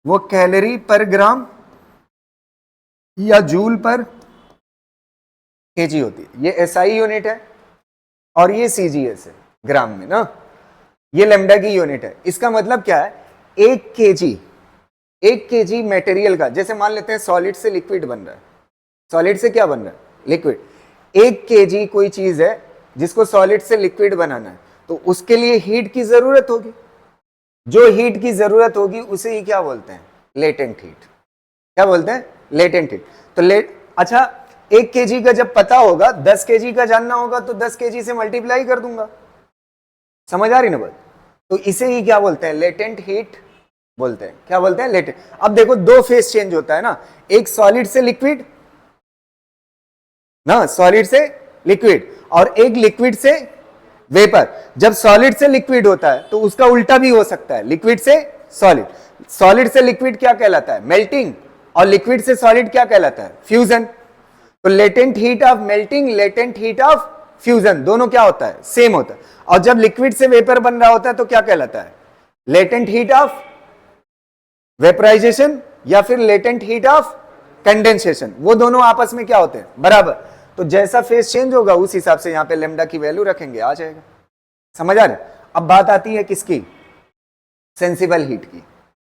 S1: वो कैलोरी पर ग्राम या जूल पर केजी होती है। ये एसआई यूनिट है और ये सीजीएस है ग्राम में ना। ये लेमडा की यूनिट है। इसका मतलब क्या है, एक केजी मटेरियल का, जैसे मान लेते हैं सॉलिड से लिक्विड बन रहा है, सॉलिड से क्या बन रहा है, लिक्विड। एक केजी कोई चीज है जिसको सॉलिड से लिक्विड बनाना है, तो उसके लिए हीट की जरूरत होगी। जो हीट की जरूरत होगी उसे ही क्या बोलते हैं, लेटेंट हीट। क्या बोलते हैं, लेटेंट हीट। तो अच्छा, एक केजी का जब पता होगा, 10 केजी का जानना होगा तो 10 केजी से मल्टीप्लाई कर दूंगा। समझ आ रही ना बात। तो इसे ही क्या बोलते हैं, लेटेंट हीट बोलते हैं। क्या बोलते हैं, लेटेंट। अब देखो दो फेस चेंज होता है ना, एक सॉलिड से लिक्विड ना, सॉलिड से लिक्विड, और एक लिक्विड से वेपर। जब सॉलिड से लिक्विड होता है तो उसका उल्टा भी हो सकता है, लिक्विड से सॉलिड। सॉलिड से लिक्विड क्या कहलाता है, मेल्टिंग, और लिक्विड से सॉलिड क्या कहलाता है, फ्यूजन। तो latent heat of melting, latent heat of fusion, दोनों क्या होता है, सेम होता है। और जब लिक्विड से वेपर बन रहा होता है तो क्या कहलाता है, लेटेंट हीट ऑफ वेपराइजेशन या फिर लेटेंट हीट ऑफ कंडेंसेशन। वो दोनों आपस में क्या होते हैं, बराबर। तो जैसा फेस चेंज होगा उस हिसाब से यहां पे लेमडा की वैल्यू रखेंगे, आ जाएगा। समझ आ रहे। अब बात आती है किसकी, सेंसिबल हीट की।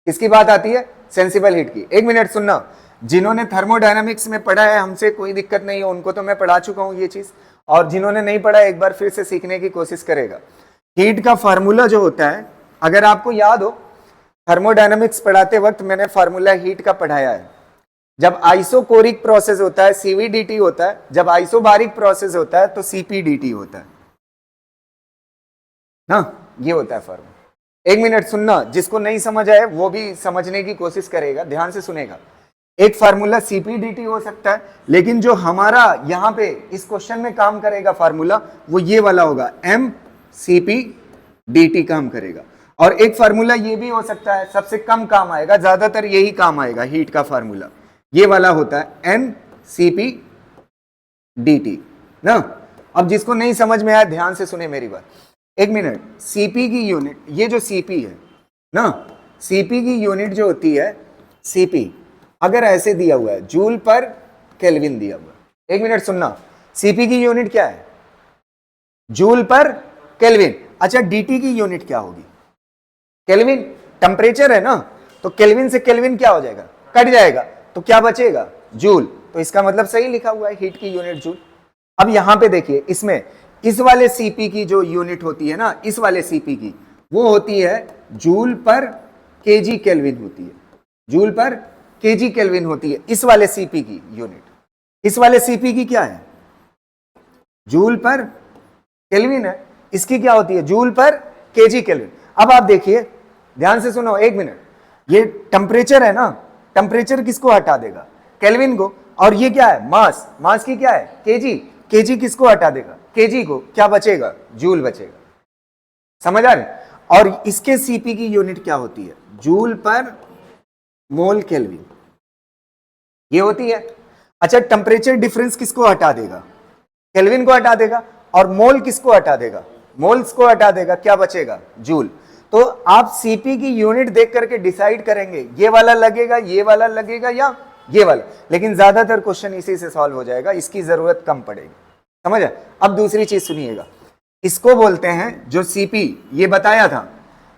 S1: किसकी बात आती है, सेंसिबल हीट की। एक मिनट सुनना, जिन्होंने थर्मोडायनामिक्स में पढ़ा है हमसे कोई दिक्कत नहीं है, उनको तो मैं पढ़ा चुका हूं ये चीज, और जिन्होंने नहीं पढ़ा एक बार फिर से सीखने की कोशिश करेगा। हीट का फार्मूला जो होता है, अगर आपको याद हो, थर्मोडायनामिक्स पढ़ाते वक्त मैंने फार्मूला हीट का पढ़ाया है। जब आइसोकोरिक प्रोसेस होता है सीवीडीटी होता है, जब आइसोबारिक प्रोसेस होता है तो सीपीडीटी होता है ना, ये होता है फार्मूला। एक मिनट सुनना, जिसको नहीं समझ आए वो भी समझने की कोशिश करेगा, ध्यान से सुनेगा। एक फार्मूला सीपीडीटी हो सकता है, लेकिन जो हमारा यहां पे इस क्वेश्चन में काम करेगा फार्मूला, वो ये वाला होगा, एम सीपीडीटी काम करेगा। और एक फार्मूला ये भी हो सकता है, सबसे कम काम आएगा, ज्यादातर यही काम आएगा हीट का फार्मूला, ये वाला होता है एन सीपीडीटी ना। अब जिसको नहीं समझ में आया ध्यान से सुने मेरी बात, एक मिनट। सीपी की यूनिट, ये जो सीपी है ना, सीपी की यूनिट जो होती है, सीपी अगर ऐसे दिया हुआ है, जूल पर केल्विन दिया हुआ है। एक मिनट सुनना, सीपी की यूनिट क्या है, जूल पर केल्विन। अच्छा, डीटी की यूनिट क्या होगी, केल्विन। टेम्परेचर है ना, तो केल्विन से केल्विन क्या हो जाएगा, कट जाएगा, तो क्या बचेगा, जूल। तो इसका मतलब सही लिखा हुआ है, हीट की यूनिट जूल। अब यहां पे देखिए, इसमें इस वाले सीपी की जो यूनिट होती है ना, इस वाले सीपी की, वो होती है जूल पर केजी केल्विन होती है, जूल पर केजी केल्विन होती है इस वाले सीपी की यूनिट। इस वाले सीपी की क्या है, जूल पर केल्विन है, इसकी क्या होती है, जूल पर केजी केल्विन। अब आप देखिए, ध्यान से सुनो, एक मिनट। ये टेम्परेचर है ना, टेम्परेचर किसको हटा देगा, केल्विन को। और ये क्या है, मास, मास की क्या है, केजी, केजी किसको हटा देगा, केजी को, क्या बचेगा, जूल बचेगा। समझ आ रहे। और इसके सीपी की यूनिट क्या होती है, जूल पर मोल केल्विन, ये होती है। अच्छा, टेम्परेचर डिफरेंस किसको हटा देगा, केल्विन को हटा देगा, और मोल किसको हटा देगा, मोल्स को हटा देगा, क्या बचेगा, जूल। तो आप सीपी की यूनिट देख करके डिसाइड करेंगे, ये वाला लगेगा, ये वाला लगेगा, या ये वाला। लेकिन ज्यादातर क्वेश्चन इसी से सॉल्व हो जाएगा, इसकी जरूरत कम पड़ेगी। समझ। अब दूसरी चीज सुनिएगा, इसको बोलते हैं जो सीपी, ये बताया था,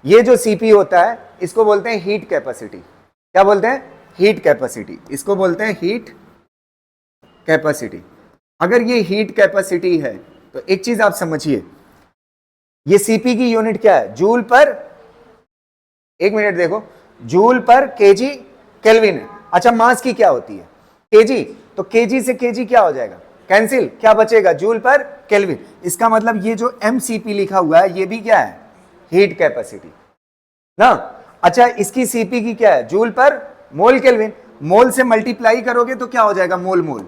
S1: ये जो सीपी होता है इसको बोलते हैं हीट कैपेसिटी। क्या बोलते हैं? Heat capacity. इसको बोलते हैं हीट कैपेसिटी। अगर ये हीट कैपेसिटी है तो एक चीज आप समझिए, ये सीपी की यूनिट क्या है? जूल पर, एक मिनट देखो, जूल पर केजी केल्विन है। अच्छा, मास की क्या होती है? केजी। तो केजी से केजी क्या हो जाएगा? कैंसिल, क्या बचेगा? जूल पर केल्विन। इसका मतलब ये जो एमसीपी लिखा हुआ है ये भी क्या है? हीट कैपेसिटी ना। अच्छा, इसकी सीपी की क्या है? जूल पर मोल केल्विन। मोल से मल्टीप्लाई करोगे तो क्या हो जाएगा? मोल मोल,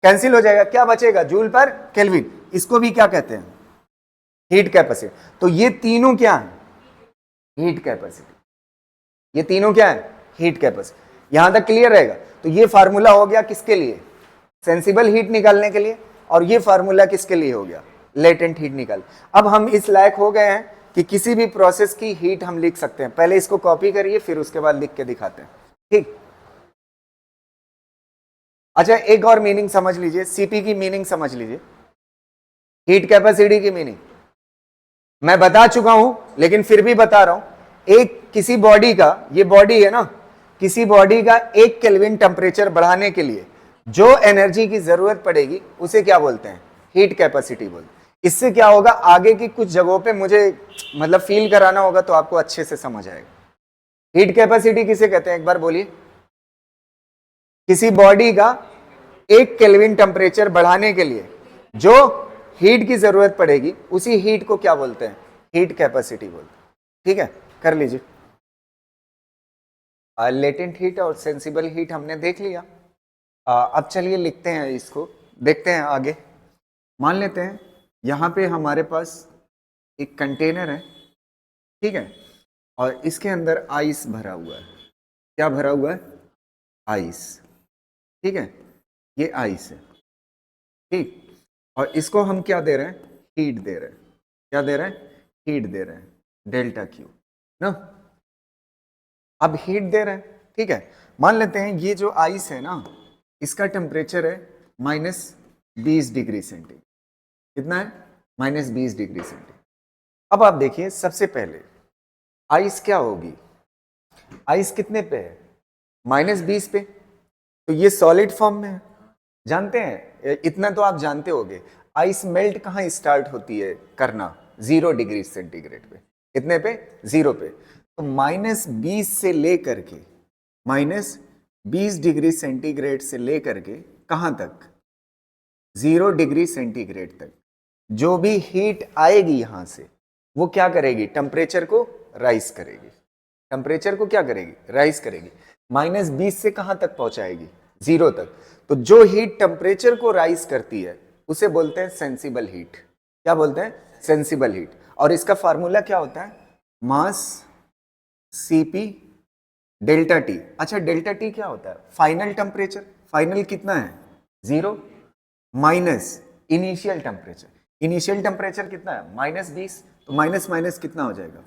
S1: कैंसिल हो जाएगा, क्या बचेगा? जूल पर केल्विन। इसको भी क्या कहते हैं? Heat capacity. तो ये तीनों क्या है? Heat capacity. ये तीनों क्या है? Heat capacity. यहां तक क्लियर रहेगा? तो ये फार्मूला हो गया किसके लिए? सेंसिबल हीट निकालने के लिए। और ये फार्मूला किसके लिए हो गया? लेटेंट हीट निकाल। अब हम इस लायक हो गए हैं कि किसी भी प्रोसेस की हीट हम लिख सकते हैं। पहले इसको कॉपी करिए, फिर उसके बाद लिख के दिखाते हैं, ठीक? अच्छा, एक और मीनिंग समझ लीजिए, सीपी की मीनिंग समझ लीजिए, हीट कैपेसिटी की मीनिंग मैं बता चुका हूं लेकिन फिर भी बता रहा हूं। एक किसी बॉडी का, ये बॉडी है ना, किसी बॉडी का 1 केल्विन टेम्परेचर बढ़ाने के लिए जो एनर्जी की जरूरत पड़ेगी उसे क्या बोलते हैं? हीट कैपेसिटी बोलते हैं। इससे क्या होगा, आगे की कुछ जगहों पे मुझे मतलब फील कराना होगा तो आपको अच्छे से समझ आएगा। हीट कैपेसिटी किसे कहते हैं? एक बार बोलिए। किसी बॉडी का 1 केल्विन टेम्परेचर बढ़ाने के लिए जो हीट की जरूरत पड़ेगी उसी हीट को क्या बोलते हैं? हीट कैपेसिटी बोलते हैं। ठीक है, कर लीजिए। लेटेंट हीट और सेंसिबल हीट हमने देख लिया। अब चलिए लिखते हैं इसको, देखते हैं आगे। मान लेते हैं यहां पे हमारे पास एक कंटेनर है, ठीक है, और इसके अंदर आइस भरा हुआ है। क्या भरा हुआ है? आइस, ठीक है, ये आइस है, ठीक। और इसको हम क्या दे रहे हैं? हीट दे रहे हैं। क्या दे रहे हैं? हीट दे रहे हैं, डेल्टा क्यू ना। अब हीट दे रहे हैं, ठीक है। मान लेते हैं ये जो आइस है ना, इसका टेम्परेचर है -20 डिग्री सेंटीग्रेड। कितना है? -20 डिग्री सेंटीग्रेड। अब आप देखिए, सबसे पहले आइस क्या होगी? आइस कितने पे है? -20 पे। तो ये सॉलिड फॉर्म में है, जानते हैं, इतना तो आप जानते होंगे। आइस मेल्ट कहाँ स्टार्ट होती है करना? 0 डिग्री सेंटीग्रेड पे। कितने पे? 0 पे। तो -20 से लेकर के, -20 डिग्री सेंटीग्रेड से लेकर के कहाँ तक? 0 डिग्री सेंटीग्रेड तक जो भी हीट आएगी यहां से वो क्या करेगी? टेम्परेचर को राइज करेगी। टेम्परेचर को क्या करेगी? राइज करेगी। -20 से कहां तक पहुंचाएगी? 0 तक। तो जो हीट टेम्परेचर को राइज करती है उसे बोलते हैं सेंसिबल हीट। क्या बोलते हैं? Sensible heat. और इसका फार्मूला क्या होता है? मास सीपी डेल्टा टी। अच्छा, डेल्टा टी क्या होता है? Final temperature. फाइनल कितना है? 0 minus initial temperature. Initial temperature कितना है? -20। तो माइनस माइनस कितना हो जाएगा?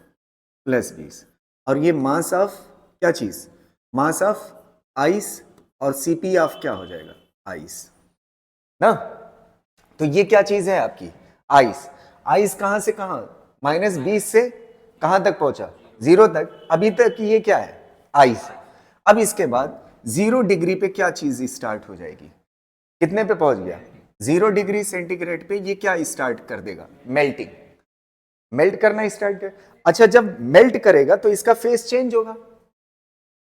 S1: +20। और ये मास ऑफ क्या चीज? Mass of ice. और सीपी ऑफ क्या हो जाएगा? आइस ना। तो ये क्या चीज है आपकी? आइस। आइस कहां से कहां? -20 से कहां तक पहुंचा? 0 तक। अभी तक ये क्या है? आइस। अब इसके बाद 0 डिग्री पे क्या चीज स्टार्ट हो जाएगी? कितने पे पहुंच गया? 0 डिग्री सेंटीग्रेड पे ये क्या स्टार्ट कर देगा? मेल्टिंग। मेल्ट करना स्टार्ट कर। अच्छा, जब मेल्ट करेगा तो इसका फेस चेंज होगा,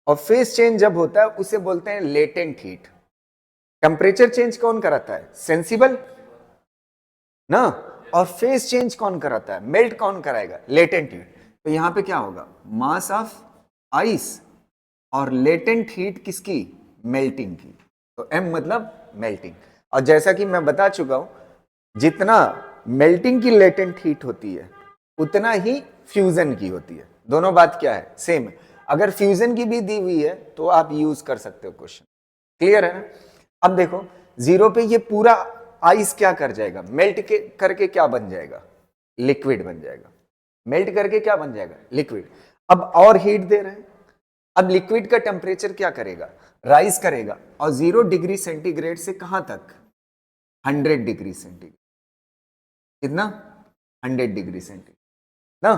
S1: और फेस चेंज जब होता है उसे बोलते हैं लेटेंट हीट। टेम्परेचर चेंज कौन कराता है? सेंसिबल ना। और फेस चेंज कौन कराता है? मेल्ट कौन कराएगा? Latent heat. तो यहां पे क्या होगा? मास ऑफ आइस और लेटेंट हीट किसकी? मेल्टिंग की। तो M मतलब मेल्टिंग। और जैसा कि मैं बता चुका हूं, जितना मेल्टिंग की लेटेंट हीट होती है उतना ही फ्यूजन की होती है। दोनों बात क्या है? सेम है। अगर फ्यूजन की भी दी हुई है तो आप यूज कर सकते हो क्वेश्चन। क्लियर है ना? अब देखो, 0 पे ये पूरा आइस क्या कर जाएगा? मेल्ट के करके क्या बन जाएगा? लिक्विड बन जाएगा। मेल्ट करके क्या बन जाएगा? लिक्विड। अब और हीट दे रहे हैं। अब लिक्विड का टेम्परेचर क्या करेगा? राइज करेगा। और 0 डिग्री सेंटीग्रेड से कहां तक? 100 डिग्री सेंटीग्रेड। कितना? 100 डिग्री सेंटीग्रेड ना।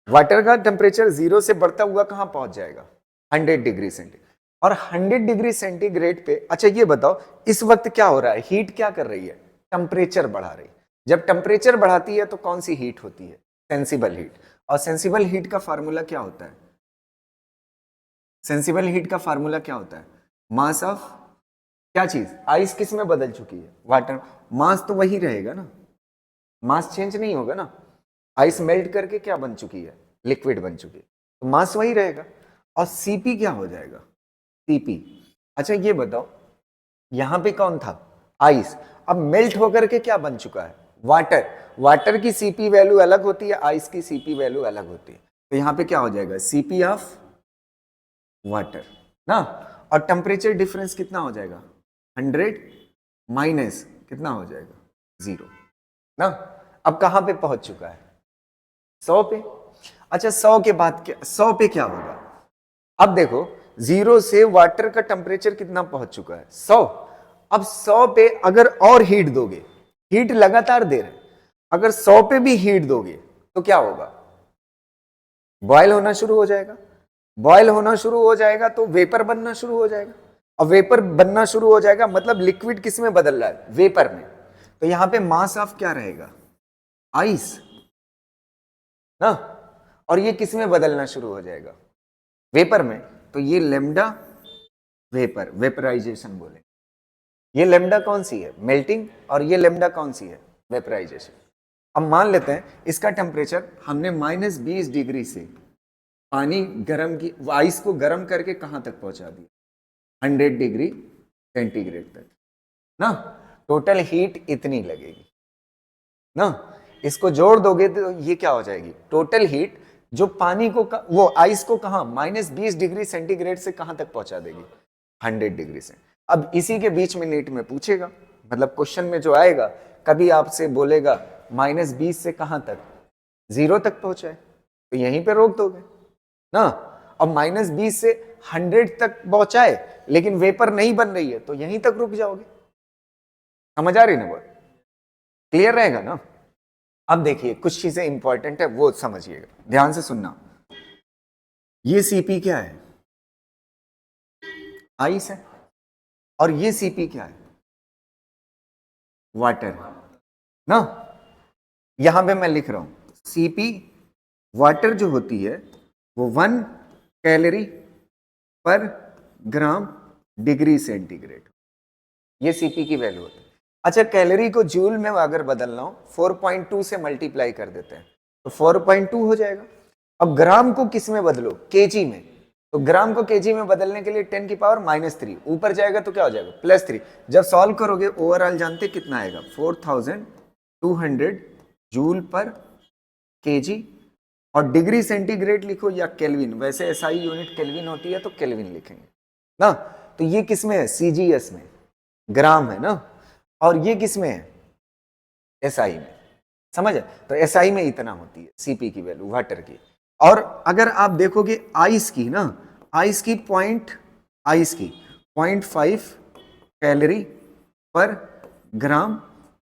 S1: वाटर का टेम्परेचर 0 से बढ़ता हुआ कहां पहुंच जाएगा, 100 डिग्री सेंटीग्रेड। और 100 डिग्री सेंटीग्रेड पे, अच्छा ये बताओ इस वक्त क्या हो रहा है, हीट क्या कर रही है, टेम्परेचर बढ़ा रही है। जब टेम्परेचर बढ़ाती है तो कौन सी हीट होती है, सेंसिबल हीट। और सेंसिबल हीट का फार्मूला क्या होता है, सेंसिबल हीट का फार्मूला क्या होता है, मास ऑफ क्या चीज, आइस किस में बदल चुकी है, वाटर। मास तो वही रहेगा ना, मास चेंज नहीं होगा ना। आइस मेल्ट करके क्या बन चुकी है, लिक्विड बन चुकी है, तो मास वही रहेगा। और सीपी क्या हो जाएगा, सीपी। अच्छा ये बताओ यहां पे कौन था, आइस, अब मेल्ट होकर के क्या बन चुका है, वाटर। वाटर की सीपी वैल्यू अलग होती है, आइस की सीपी वैल्यू अलग होती है। तो यहां पे क्या हो जाएगा, सीपी ऑफ वाटर ना। और टेम्परेचर डिफरेंस कितना हो जाएगा, 100 माइनस कितना हो जाएगा, 0 ना। अब कहां पे पहुंच चुका है, 100 पे। अच्छा 100 के बाद क्या, 100 पे क्या होगा, अब देखो 0 से वाटर का टेम्परेचर कितना पहुंच चुका है, 100। अब 100 पे अगर और हीट दोगे, हीट लगातार दे रहे, अगर 100 पे भी हीट दोगे तो क्या होगा, बॉयल होना शुरू हो जाएगा। बॉयल होना शुरू हो जाएगा तो वेपर बनना शुरू हो जाएगा। और वेपर बनना शुरू हो जाएगा मतलब लिक्विड किस में बदल रहा है, वेपर में। तो यहां पे मास ऑफ क्या रहेगा, आइस ना। और ये किस में बदलना शुरू हो जाएगा, वेपर में। तो ये लेमडा वेपर, वेपराइजेशन बोले। ये लेमडा कौन सी है, मेल्टिंग, और ये लेमडा कौन सी है, वेपराइजेशन। अब मान लेते हैं इसका टेम्परेचर हमने -20 डिग्री से पानी गर्म की, आइस को गर्म करके कहां तक पहुंचा दिया, 100 डिग्री सेंटीग्रेड तक ना। टोटल हीट इतनी लगेगी ना। इसको जोड़ दोगे तो ये क्या हो जाएगी, टोटल हीट जो पानी को वो आइस को कहां, -20 डिग्री सेंटीग्रेड से कहां तक पहुंचा देगी, 100 डिग्री से। अब इसी के बीच में नीट में पूछेगा, मतलब क्वेश्चन में जो आएगा, कभी आपसे बोलेगा -20 से कहां तक, 0 तक पहुंचाए, तो यहीं पे रोक दोगे ना। अब -20 से 100 तक पहुंचाए लेकिन वेपर नहीं बन रही है, तो यहीं तक रुक जाओगे। समझ आ रही ना बात, क्लियर रहेगा ना। अब देखिए कुछ चीजें इंपॉर्टेंट है वो समझिएगा, ध्यान से सुनना। ये सीपी क्या है, आइस है। और ये सीपी क्या है, वाटर ना। यहां पे मैं लिख रहा हूं सीपी, वाटर जो होती है वो 1 कैलोरी पर ग्राम डिग्री सेंटीग्रेड, ये सीपी की वैल्यू होती है। अच्छा कैलोरी को जूल में अगर बदलना हो 4.2 से मल्टीप्लाई कर देते हैं तो 4.2 हो जाएगा। अब ग्राम को किस में बदलो, केजी में। तो ग्राम को केजी में बदलने के लिए 10 की पावर -3 ऊपर जाएगा तो क्या हो जाएगा, +3। जब सॉल्व करोगे ओवरऑल जानते कितना आएगा, 4200 जूल पर केजी। और डिग्री सेंटीग्रेड लिखो या केल्विन, वैसे एसआई यूनिट केल्विन होती है तो केल्विन लिखेंगे ना। तो ये किस में है, सीजीएस में, ग्राम है ना। और ये किस में है, एसआई में, समझ है। तो एसआई में इतना होती है सीपी की वैल्यू वाटर की। और अगर आप देखोगे आइस की ना, आइस की 0.5 कैलोरी पर ग्राम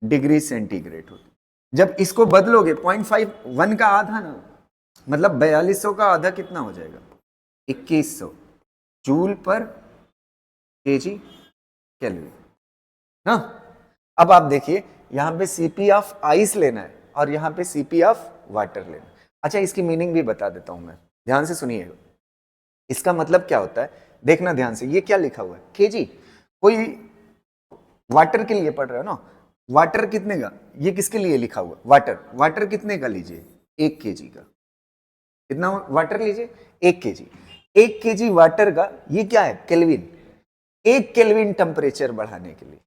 S1: डिग्री सेंटीग्रेड होती। जब इसको बदलोगे 0.5, 1 का आधा ना, मतलब 4200 का आधा कितना हो जाएगा, 2100 जूल पर केजी केल्विन ना। अब आप देखिए यहां पे सीपी ऑफ आइस लेना है और यहां पे सीपी ऑफ वाटर लेना है। अच्छा इसकी मीनिंग भी बता देता हूं मैं, ध्यान से सुनिएगा। इसका मतलब क्या होता है, देखना ध्यान से, ये क्या लिखा हुआ है, केजी। कोई वाटर के लिए पढ़ रहे हो ना, वाटर कितने का, ये किसके लिए लिखा हुआ, वाटर। वाटर कितने का लीजिए, 1 केजी का। कितना वाटर लीजिए, 1 केजी। 1 केजी वाटर का ये क्या है, केल्विन। 1 केल्विन टेम्परेचर बढ़ाने के लिए,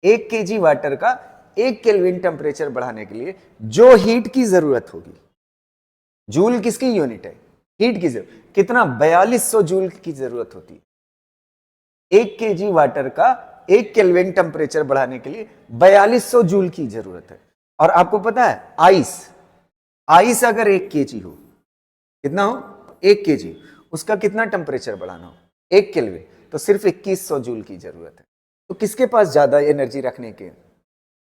S1: 1 केजी वाटर का 1 केल्विन टेम्परेचर बढ़ाने के लिए जो हीट की जरूरत होगी, जूल किसकी यूनिट है, हीट की जरूरत, कितना 4200 जूल की जरूरत होती है। 1 केजी वाटर का 1 केल्विन टेम्परेचर बढ़ाने के लिए 4200 जूल की जरूरत है। और आपको पता है आइस, आइस अगर 1 केजी हो, कितना हो, 1 केजी, उसका कितना टेम्परेचर बढ़ाना हो, 1 केल्विन, तो सिर्फ 2100 जूल की जरूरत है। तो किसके पास ज्यादा एनर्जी रखने के,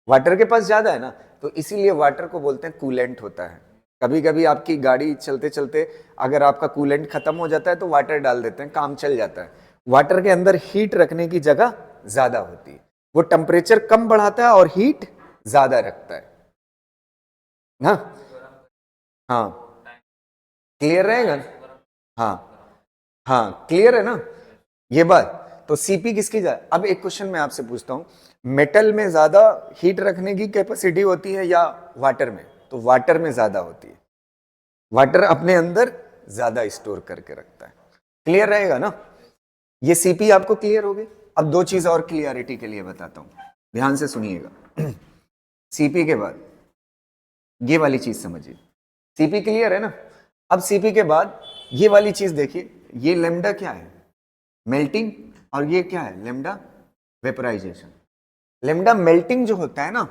S1: वाटर के पास ज्यादा है ना, तो इसीलिए वाटर को बोलते हैं कूलेंट होता है। कभी कभी आपकी गाड़ी चलते चलते अगर आपका कूलेंट खत्म हो जाता है तो वाटर डाल देते हैं, काम चल जाता है। वाटर के अंदर हीट रखने की जगह ज्यादा होती है, वो टेम्परेचर कम बढ़ाता है और हीट ज्यादा रखता है ना। हाँ, क्लियर रहेगा। हाँ हाँ, क्लियर है ना ये बात। तो सीपी किसकी जाए। अब एक क्वेश्चन मैं आपसे पूछता हूं, मेटल में ज्यादा हीट रखने की कैपेसिटी होती है या वाटर में? तो वाटर में ज्यादा होती है, वाटर अपने अंदर ज्यादा स्टोर करके रखता है। क्लियर रहेगा ना, ये सीपी आपको क्लियर होगी। अब दो चीज और क्लियरिटी के लिए बताता हूं, ध्यान से सुनिएगा। सीपी के बाद ये वाली चीज समझिए, सीपी क्लियर है ना। अब सीपी के बाद ये वाली चीज देखिए, ये लेमडा क्या है, मेल्टिंग, और ये क्या है, लेमडा वेपराइजेशन। लेमडा मेल्टिंग जो होता है ना,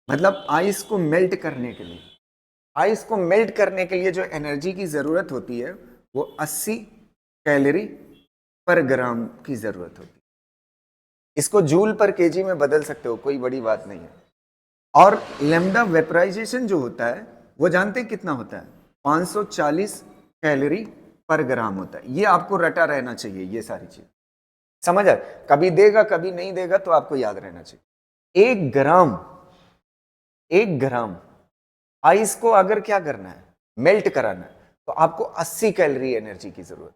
S1: मतलब आइस को मेल्ट करने के लिए, आइस को मेल्ट करने के लिए जो एनर्जी की जरूरत होती है वो 80 कैलोरी पर ग्राम की जरूरत होती है। इसको जूल पर केजी में बदल सकते हो, कोई बड़ी बात नहीं है। और लेमडा वेपराइजेशन जो होता है वो जानते हैं कितना होता है, 540 कैलोरी पर ग्राम होता है। ये आपको रटा रहना चाहिए, ये सारी चीज समझ आए। कभी देगा कभी नहीं देगा, तो आपको याद रहना चाहिए। 1 ग्राम आइस को अगर क्या करना है, मेल्ट कराना है, तो आपको 80 कैलोरी एनर्जी की जरूरत।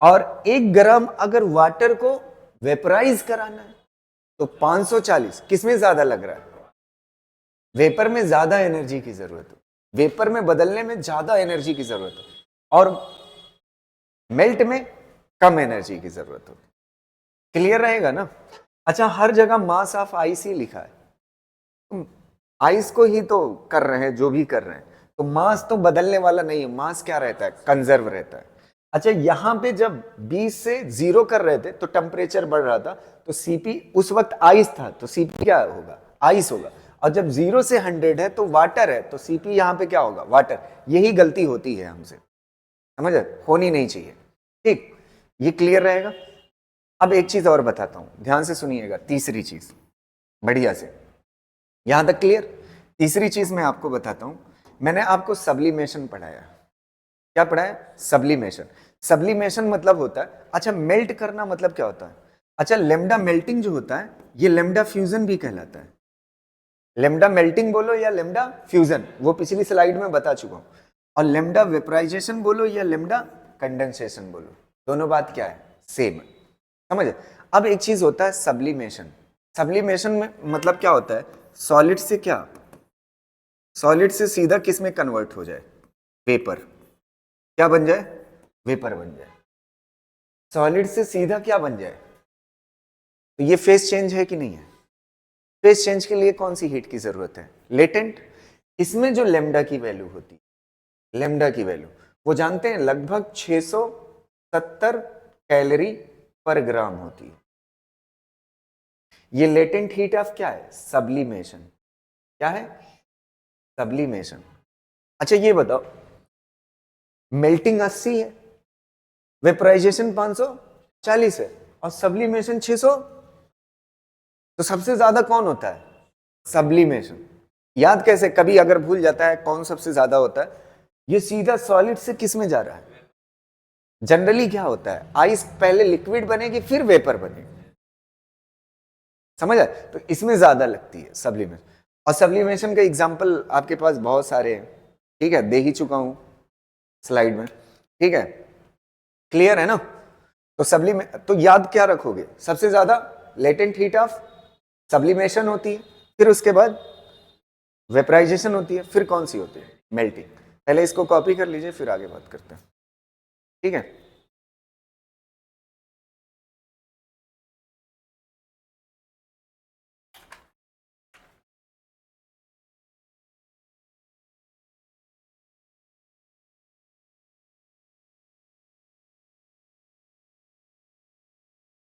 S1: और 1 ग्राम अगर वाटर को वेपराइज कराना है तो 540। किसमें ज्यादा लग रहा है, वेपर में ज्यादा एनर्जी की जरूरत है, वेपर में बदलने में ज्यादा एनर्जी की जरूरत है, और मेल्ट में कम एनर्जी की जरूरत होती। क्लियर रहेगा ना। अच्छा, हर जगह मास ऑफ आइस ही लिखा है, आइस को ही तो कर रहे हैं जो भी कर रहे हैं, तो मास तो बदलने वाला नहीं है, मास क्या रहता है, कंजर्व रहता है। अच्छा, यहां पे जब 20 से 0 कर रहे थे तो टेम्परेचर बढ़ रहा था, तो सीपी उस वक्त आइस था, तो सीपी क्या होगा, आइस होगा। और जब 0 से 100 है तो वाटर है, तो सीपी यहां पे क्या होगा, वाटर। यही गलती होती है हमसे, समझ, होनी नहीं चाहिए। ठीक, ये क्लियर रहेगा। अब एक चीज और बताता हूं, ध्यान से सुनिएगा, तीसरी चीज, बढ़िया से, यहां तक क्लियर। तीसरी चीज मैं आपको बताता हूं, मैंने आपको सब्लिमेशन पढ़ाया। क्या पढ़ाया, सब्लिमेशन। सब्लिमेशन मतलब होता है, अच्छा मेल्ट करना मतलब क्या होता है, अच्छा लेमडा मेल्टिंग जो होता है ये लेमडा फ्यूजन भी कहलाता है। लेमडा मेल्टिंग बोलो या लेमडा फ्यूजन, वो पिछली स्लाइड में बता चुका हूं। और लेमडा वेपराइजेशन बोलो या लेमडा कंडेंसेशन बोलो, दोनों बात क्या है, सेम। समझे। अब एक चीज होता है सब्लिमेशन। सब्लिमेशन में मतलब क्या होता है, सॉलिड से क्या, सॉलिड से सीधा किस में कन्वर्ट हो जाए, वेपर। क्या बन जाए, वेपर बन जाए। सॉलिड से सीधा क्या बन जाए, तो ये फेस चेंज है कि नहीं है। फेस चेंज के लिए कौन सी हीट की जरूरत है, लेटेंट। इसमें जो लेमडा की वैल्यू होती है, लेमडा की वैल्यू वो जानते हैं, लगभग 670 कैलोरी पर ग्राम होती है। ये लेटेंट हीट ऑफ क्या है, सब्लिमेशन। क्या है, सब्लिमेशन। अच्छा ये बताओ, मेल्टिंग 80 है, वेपराइजेशन 540 है, और सब्लिमेशन 600, तो सबसे ज्यादा कौन होता है, सब्लिमेशन। याद कैसे, कभी अगर भूल जाता है कौन सबसे ज्यादा होता है, ये सीधा सॉलिड से किस में जा रहा है। जनरली क्या होता है, आइस पहले लिक्विड बनेगी फिर वेपर बनेगी, समझ आए, तो इसमें ज्यादा लगती है सब्लिमेशन। और सब्लिमेशन का एग्जांपल आपके पास बहुत सारे हैं, ठीक है, दे ही चुका हूं स्लाइड में, ठीक है, क्लियर है ना। तो सब्लिमे तो याद क्या रखोगे, सबसे ज्यादा लेटेंट हीट ऑफ सब्लिमेशन होती है, फिर उसके बाद वेपराइजेशन होती है, फिर कौन सी होती है, मेल्टिंग। पहले इसको कॉपी कर लीजिए फिर आगे बात करते हैं, ठीक है।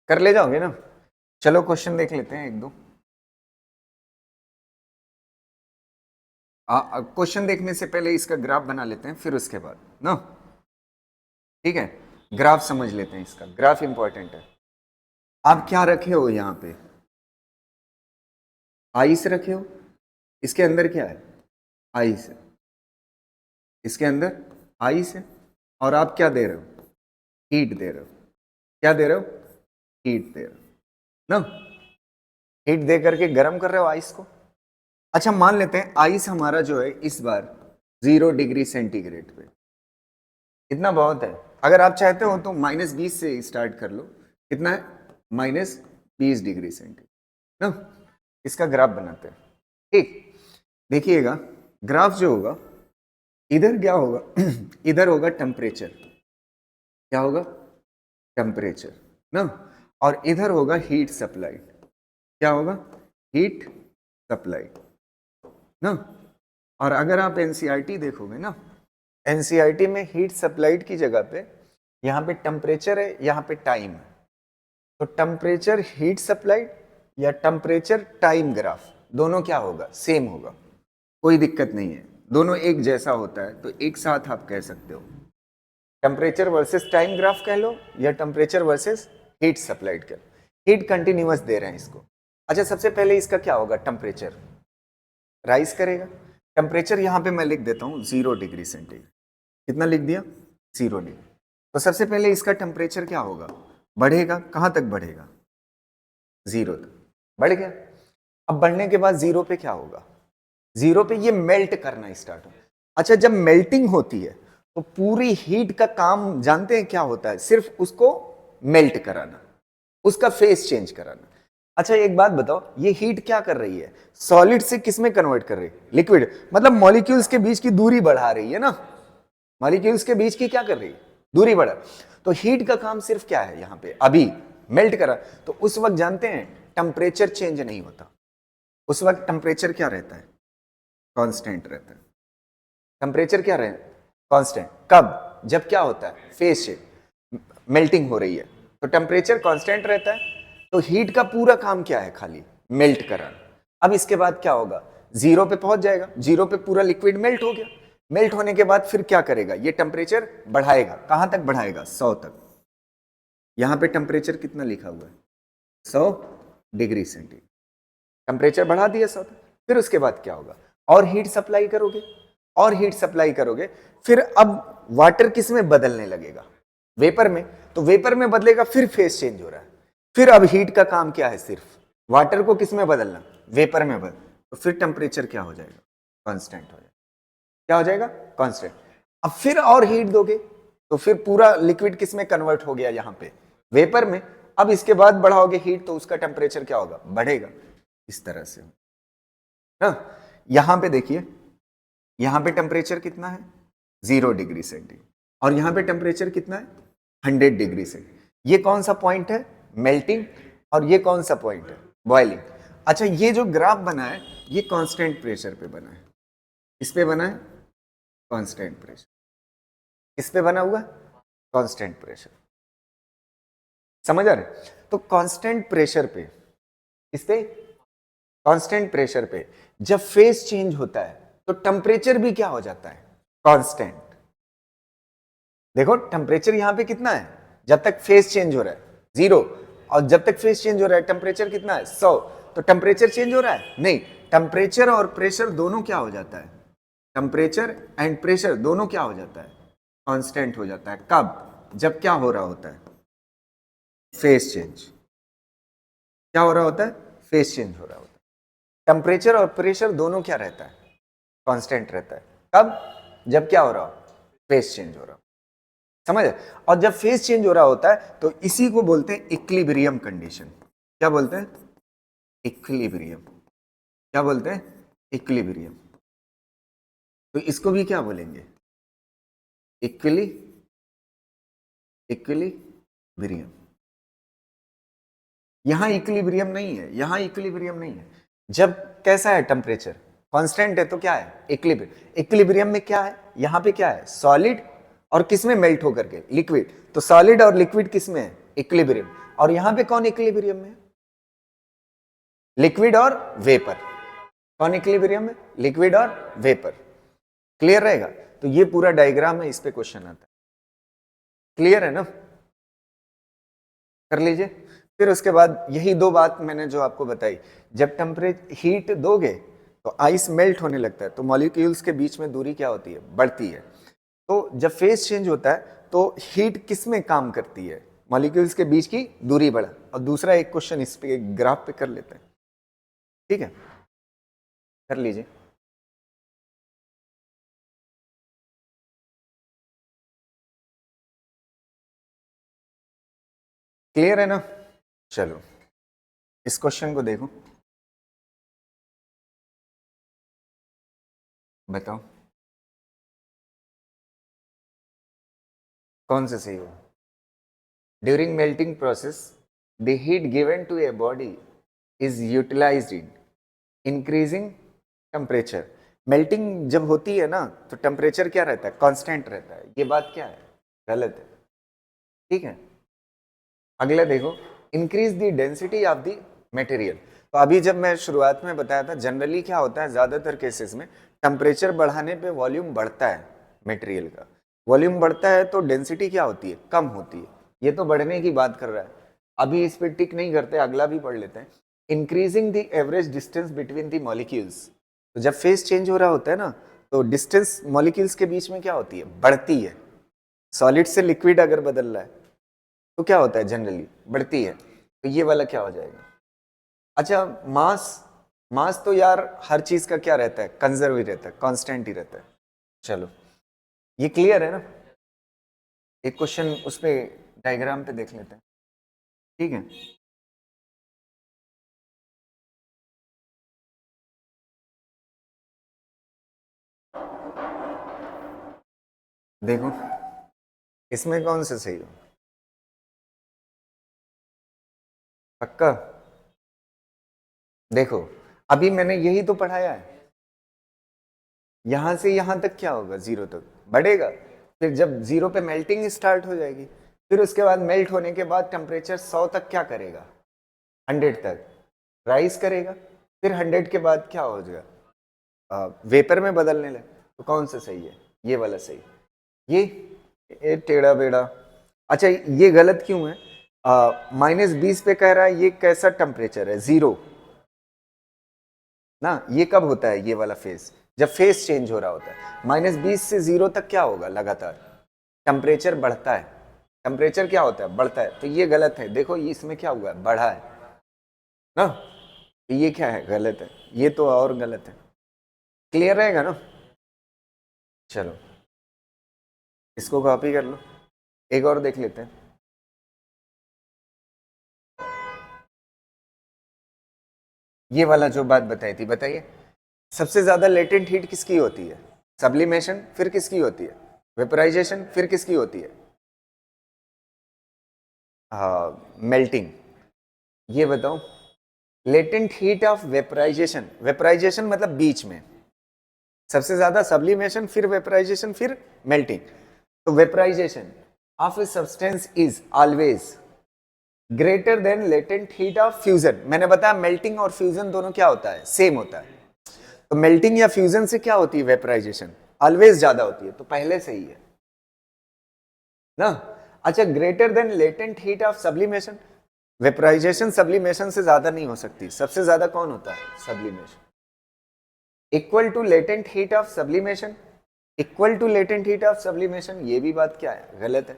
S1: कर ले जाओगे ना, चलो क्वेश्चन देख लेते हैं एक दो। क्वेश्चन देखने से पहले इसका ग्राफ बना लेते हैं, फिर उसके बाद ना, ठीक है, ग्राफ समझ लेते हैं, इसका ग्राफ इंपॉर्टेंट है। आप क्या रखे हो यहाँ पे, आइस रखे हो, इसके अंदर क्या है, आइस है, इसके अंदर आइस है, और आप क्या दे रहे हो, हीट दे रहे हो, क्या दे रहे हो, हीट दे रहे हो ना, हीट दे करके गर्म कर रहे हो आइस को। अच्छा मान लेते हैं आइस हमारा जो है इस बार 0 डिग्री सेंटीग्रेड पे, इतना बहुत है। अगर आप चाहते हो तो -20 से स्टार्ट कर लो, कितना है, -20 डिग्री सेंटीग्रेड ना। इसका ग्राफ बनाते हैं, ठीक। देखिएगा ग्राफ जो होगा, इधर क्या होगा इधर होगा टेम्परेचर, क्या होगा, टेम्परेचर ना, और इधर होगा हीट सप्लाई, क्या होगा, हीट सप्लाई ना। और अगर आप एनसीईआरटी देखोगे ना, एनसीईआरटी में हीट सप्लाइड की जगह पे यहाँ पे टेम्परेचर है, यहाँ पे टाइम है। तो टेम्परेचर हीट सप्लाइड या टेम्परेचर टाइम ग्राफ दोनों क्या होगा, सेम होगा, कोई दिक्कत नहीं है, दोनों एक जैसा होता है। तो एक साथ आप कह सकते हो टेम्परेचर वर्सेस टाइम ग्राफ कह लो, या टेम्परेचर वर्सेस हीट सप्लाइड कह लो, हीट कंटिन्यूअस दे रहे हैं इसको। अच्छा सबसे पहले इसका क्या होगा, टेम्परेचर राइज करेगा। टेम्परेचर यहाँ पे मैं लिख देता हूँ 0 डिग्री सेंटीग्रेड, कितना लिख दिया, 0 डिग्री। तो सबसे पहले इसका टेम्परेचर क्या होगा, बढ़ेगा, कहाँ तक बढ़ेगा, 0 तक बढ़ गया। अब बढ़ने के बाद 0 पे क्या होगा, 0 पे ये मेल्ट करना स्टार्ट हो। अच्छा जब मेल्टिंग होती है तो पूरी हीट का काम जानते हैं क्या होता है, सिर्फ उसको मेल्ट कराना, उसका फेस चेंज कराना। अच्छा एक बात बताओ, ये हीट क्या कर रही है, सॉलिड से किस में कन्वर्ट कर रही है, लिक्विड, मतलब मॉलिक्यूल्स के बीच की दूरी बढ़ा रही है ना, मॉलिक्यूल्स के बीच की क्या कर रही है, दूरी बढ़ा। तो हीट का काम सिर्फ क्या है, यहां पे अभी मेल्ट करा। तो उस वक्त जानते हैं टेम्परेचर चेंज नहीं होता, उस वक्त टेम्परेचर क्या रहता है, कांस्टेंट रहता है। टेम्परेचर क्या रहे, कांस्टेंट, कब, जब क्या होता है, फेज शिफ्ट, मेल्टिंग हो रही है, तो टेम्परेचर कांस्टेंट रहता है। तो हीट का पूरा काम क्या है, खाली मेल्ट कराना। अब इसके बाद क्या होगा, 0 पे पहुंच जाएगा, 0 पे पूरा लिक्विड मेल्ट हो गया। मेल्ट होने के बाद फिर क्या करेगा, ये टेम्परेचर बढ़ाएगा, कहां तक बढ़ाएगा, 100 तक। यहां पे टेम्परेचर कितना लिखा हुआ है, 100 डिग्री सेंटीग्रेड, टेम्परेचर बढ़ा दिया 100 तक। फिर उसके बाद क्या होगा, और हीट सप्लाई करोगे, और हीट सप्लाई करोगे, फिर अब वाटर किस में बदलने लगेगा, वेपर में। तो वेपर में बदलेगा, फिर फेस चेंज हो रहा है। फिर अब हीट का काम क्या है, सिर्फ वाटर को किस में बदलना, वेपर में बदल। तो फिर टेम्परेचर क्या हो जाएगा, कांस्टेंट हो जाएगा, क्या हो जाएगा, कांस्टेंट। अब फिर और हीट दोगे तो फिर पूरा लिक्विड किस में कन्वर्ट हो गया, यहां पे वेपर में। अब इसके बाद बढ़ाओगे हीट तो उसका टेम्परेचर क्या होगा, बढ़ेगा, इस तरह से ना। यहां पे देखिए, यहां पे टेम्परेचर कितना है, 0 डिग्री सेंटीग्रेड, और यहां पे टेम्परेचर कितना है, 100 डिग्री सेंटीग्रेड। ये कौन सा पॉइंट है, मेल्टिंग, और ये कौन सा पॉइंट है, बॉइलिंग। अच्छा ये जो ग्राफ बना है ये कांस्टेंट प्रेशर पे बना है, इस पे बना है कांस्टेंट प्रेशर, इस पे बना हुआ कांस्टेंट प्रेशर, समझ आ रहे। तो कांस्टेंट प्रेशर पे, इस पे कांस्टेंट प्रेशर पे जब फेज चेंज होता है तो टेम्परेचर भी क्या हो जाता है, कांस्टेंट। देखो टेम्परेचर यहां पे कितना है, जब तक फेज चेंज हो रहा है 0, और जब तक फेज चेंज हो रहा है टेम्परेचर कितना है, 100। तो टेम्परेचर चेंज हो रहा है, नहीं, टेम्परेचर और प्रेशर दोनों क्या हो जाता है, टेम्परेचर एंड प्रेशर दोनों क्या हो जाता है, कांस्टेंट हो जाता है। कब, जब क्या हो रहा होता है, फेज चेंज, क्या हो रहा होता है, फेज चेंज हो रहा होता है। टेम्परेचर और प्रेशर दोनों क्या रहता है, कांस्टेंट रहता है। कब, जब क्या हो रहा हो, फेज चेंज हो रहा हो, समझ। और जब फेज चेंज हो रहा होता है तो इसी को बोलते हैं इक्विलिब्रियम कंडीशन। क्या बोलते हैं, इक्विलिब्रियम, क्या बोलते हैं, इक्विलिब्रियम। तो इसको भी क्या बोलेंगे, इक्विलिब्रियम। यहां इक्विलिब्रियम नहीं है, यहां इक्विलिब्रियम नहीं है। जब कैसा है, टेम्परेचर कांस्टेंट है तो क्या है, इक्विलिब्रियम। इक्विलिब्रियम में क्या है, यहां पे क्या है, सॉलिड और किस में मेल्ट होकर के, लिक्विड। तो सॉलिड और लिक्विड किस में है, इक्विलिब्रियम। और यहां पे कौन इक्विलिब्रियम में, लिक्विड और वेपर। कौन इक्विलिब्रियम में, लिक्विड और वेपर। क्लियर रहेगा। तो ये पूरा डायग्राम है, इस पे क्वेश्चन आता है, क्लियर है ना, कर लीजिए। फिर उसके बाद यही दो बात मैंने जो आपको बताई, जब टेम्परेचर हीट दोगे तो आइस मेल्ट होने लगता है, तो मॉलिक्यूल्स के बीच में दूरी क्या होती है, बढ़ती है। तो जब फेज चेंज होता है तो हीट किस में काम करती है, मॉलिक्यूल्स के बीच की दूरी बढ़ा। और दूसरा एक क्वेश्चन इस पे एक ग्राफ पे कर लेते हैं, ठीक है, कर लीजिए। क्लियर है ना? चलो इस क्वेश्चन को देखो, बताओ कौन सा सही हो। During melting process the heat given to a body is utilized in increasing temperature. Melting जब होती है ना तो टेम्परेचर क्या रहता है, कांस्टेंट रहता है। ये बात क्या है, गलत है, ठीक है। अगला देखो, increase the density of the material. तो अभी जब मैं शुरुआत में बताया था, जनरली क्या होता है, ज्यादातर केसेस में टेम्परेचर बढ़ाने पे वॉल्यूम बढ़ता है, मटेरियल का वॉल्यूम बढ़ता है तो डेंसिटी क्या होती है, कम होती है। ये तो बढ़ने की बात कर रहा है, अभी इस पर टिक नहीं करते, अगला भी पढ़ लेते हैं। Increasing the average distance between the molecules. तो जब फेज चेंज हो रहा होता है ना, तो डिस्टेंस मॉलिक्यूल्स के बीच में क्या होती है, बढ़ती है। सॉलिड से लिक्विड अगर बदल रहा है तो क्या होता है, जनरली बढ़ती है। तो ये वाला क्या हो जाएगा। अच्छा, मास, मास तो यार हर चीज का क्या रहता है, कंजर्व ही रहता है, कांस्टेंट ही रहता है। चलो ये क्लियर है ना। एक क्वेश्चन उस पे डायग्राम पे देख लेते हैं, ठीक है। देखो इसमें कौन सा सही हो, पक्का। देखो अभी मैंने यही तो पढ़ाया है, यहां से यहां तक क्या होगा, जीरो तक बढ़ेगा। फिर जब जीरो पे मेल्टिंग स्टार्ट हो जाएगी, फिर उसके बाद मेल्ट होने के बाद टेम्परेचर 100 तक क्या करेगा, 100 तक राइज करेगा। फिर 100 के बाद क्या हो जाएगा, वेपर में बदलने लगे। तो कौन सा सही है, ये वाला सही। ये टेढ़ा बेड़ा। अच्छा ये गलत क्यों है, -20 पे कह रहा है, ये कैसा टेम्परेचर है, जीरो ना। ये कब होता है ये वाला फेज, जब फेज चेंज हो रहा होता है। -20 से जीरो तक क्या होगा, लगातार टेम्परेचर बढ़ता है। टेम्परेचर क्या होता है, बढ़ता है। तो ये गलत है, देखो इसमें क्या हुआ है, बढ़ा है ना। तो ये क्या है, गलत है, ये तो और गलत है। क्लियर रहेगा ना। चलो इसको कॉपी कर लो, एक और देख लेते हैं। ये वाला जो बात बताई थी, बताइए सबसे ज्यादा लेटेंट हीट किसकी होती है, सब्लिमेशन, फिर किसकी होती है, वेपराइजेशन, फिर किसकी होती है, मेल्टिंग। ये बताओ, latent heat of vaporization, vaporization मतलब बीच में, सबसे ज्यादा सब्लिमेशन, फिर वेपराइजेशन, फिर मेल्टिंग। तो vaporization of a substance is always greater than latent heat of fusion. मैंने बताया मेल्टिंग और फ्यूजन दोनों क्या होता है, सेम होता है। तो मेल्टिंग या फ्यूजन से क्या होती है, वेपराइजेशन ऑलवेज ज्यादा होती है, तो पहले से ही है ना। अच्छा, greater than latent heat of sublimation, vaporization sublimation से ज्यादा नहीं हो सकती, सबसे ज्यादा कौन होता है, sublimation. Equal to latent heat of sublimation, equal to latent heat of sublimation, ये भी बात क्या है, गलत है।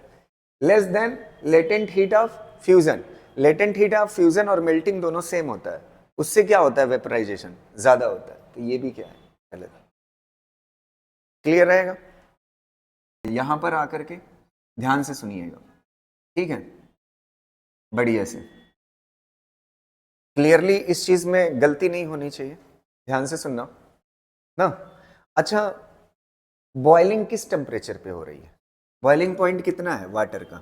S1: Less than latent heat of fusion, latent heat of fusion और मेल्टिंग दोनों सेम होता है, उससे क्या होता है, वेपराइजेशन ज्यादा होता है। तो ये भी क्या है, गलत है। क्लियर रहेगा। यहां पर आकर के ध्यान से सुनिएगा, ठीक है, बढ़िया से क्लियरली। इस चीज में गलती नहीं होनी चाहिए, ध्यान से सुनना ना। अच्छा, बॉइलिंग किस टेम्परेचर पे हो रही है, बॉइलिंग पॉइंट कितना है वाटर का,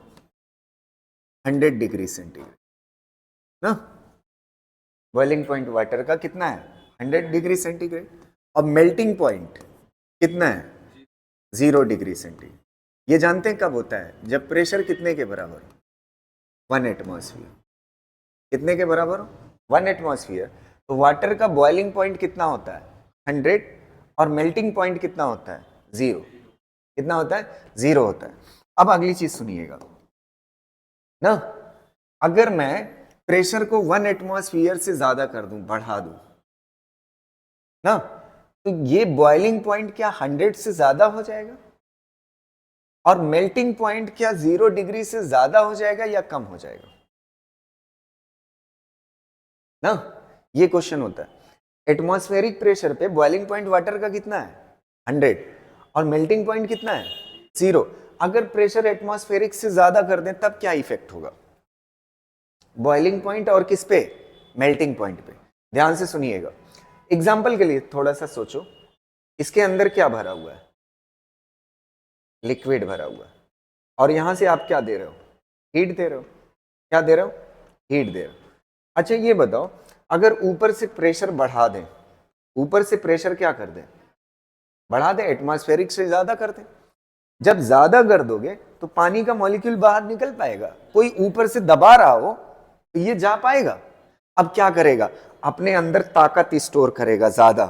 S1: 100 डिग्री सेंटीग्रेड ना। बॉइलिंग पॉइंट वाटर का कितना है, 100 डिग्री सेंटीग्रेड। और मेल्टिंग पॉइंट कितना है, 0 डिग्री सेंटीग्रेड। ये जानते हैं कब होता है, जब प्रेशर कितने के बराबर हो, 1 एटमॉस्फेयर। कितने के बराबर हो, 1 एटमॉस्फेयर। तो वाटर का बॉइलिंग पॉइंट कितना होता है, 100, और मेल्टिंग पॉइंट कितना होता है, 0। कितना होता है, 0 होता है। अब अगली चीज सुनिएगा ना, अगर मैं प्रेशर को 1 एटमॉस्फेयर से ज्यादा कर दूं, बढ़ा दूं ना, तो ये बॉइलिंग पॉइंट क्या 100 से ज्यादा हो जाएगा और मेल्टिंग पॉइंट क्या 0 डिग्री से ज्यादा हो जाएगा या कम हो जाएगा ना। ये क्वेश्चन होता है। एटमॉस्फेरिक प्रेशर पे बॉइलिंग पॉइंट वाटर का कितना है 100 और मेल्टिंग पॉइंट कितना है 0। अगर प्रेशर एटमॉस्फेरिक से ज्यादा कर दें तब क्या इफेक्ट होगा बॉइलिंग पॉइंट और किस पे मेल्टिंग पॉइंट पे। ध्यान से सुनिएगा, एग्जाम्पल के लिए थोड़ा सा सोचो, इसके अंदर क्या भरा हुआ है लिक्विड भरा हुआ है और यहां से आप क्या दे रहे हो हीट दे रहे हो, क्या दे रहे हो हीट दे रहे हो। अच्छा ये बताओ अगर ऊपर से प्रेशर बढ़ा दें, ऊपर से प्रेशर क्या कर दें बढ़ा दें, एटमॉस्फेरिक से ज्यादा कर दें, जब ज्यादा कर दोगे तो पानी का मॉलिक्यूल बाहर निकल पाएगा, कोई ऊपर से दबा रहा हो तो ये जा पाएगा। अब क्या करेगा अपने अंदर ताकत स्टोर करेगा ज्यादा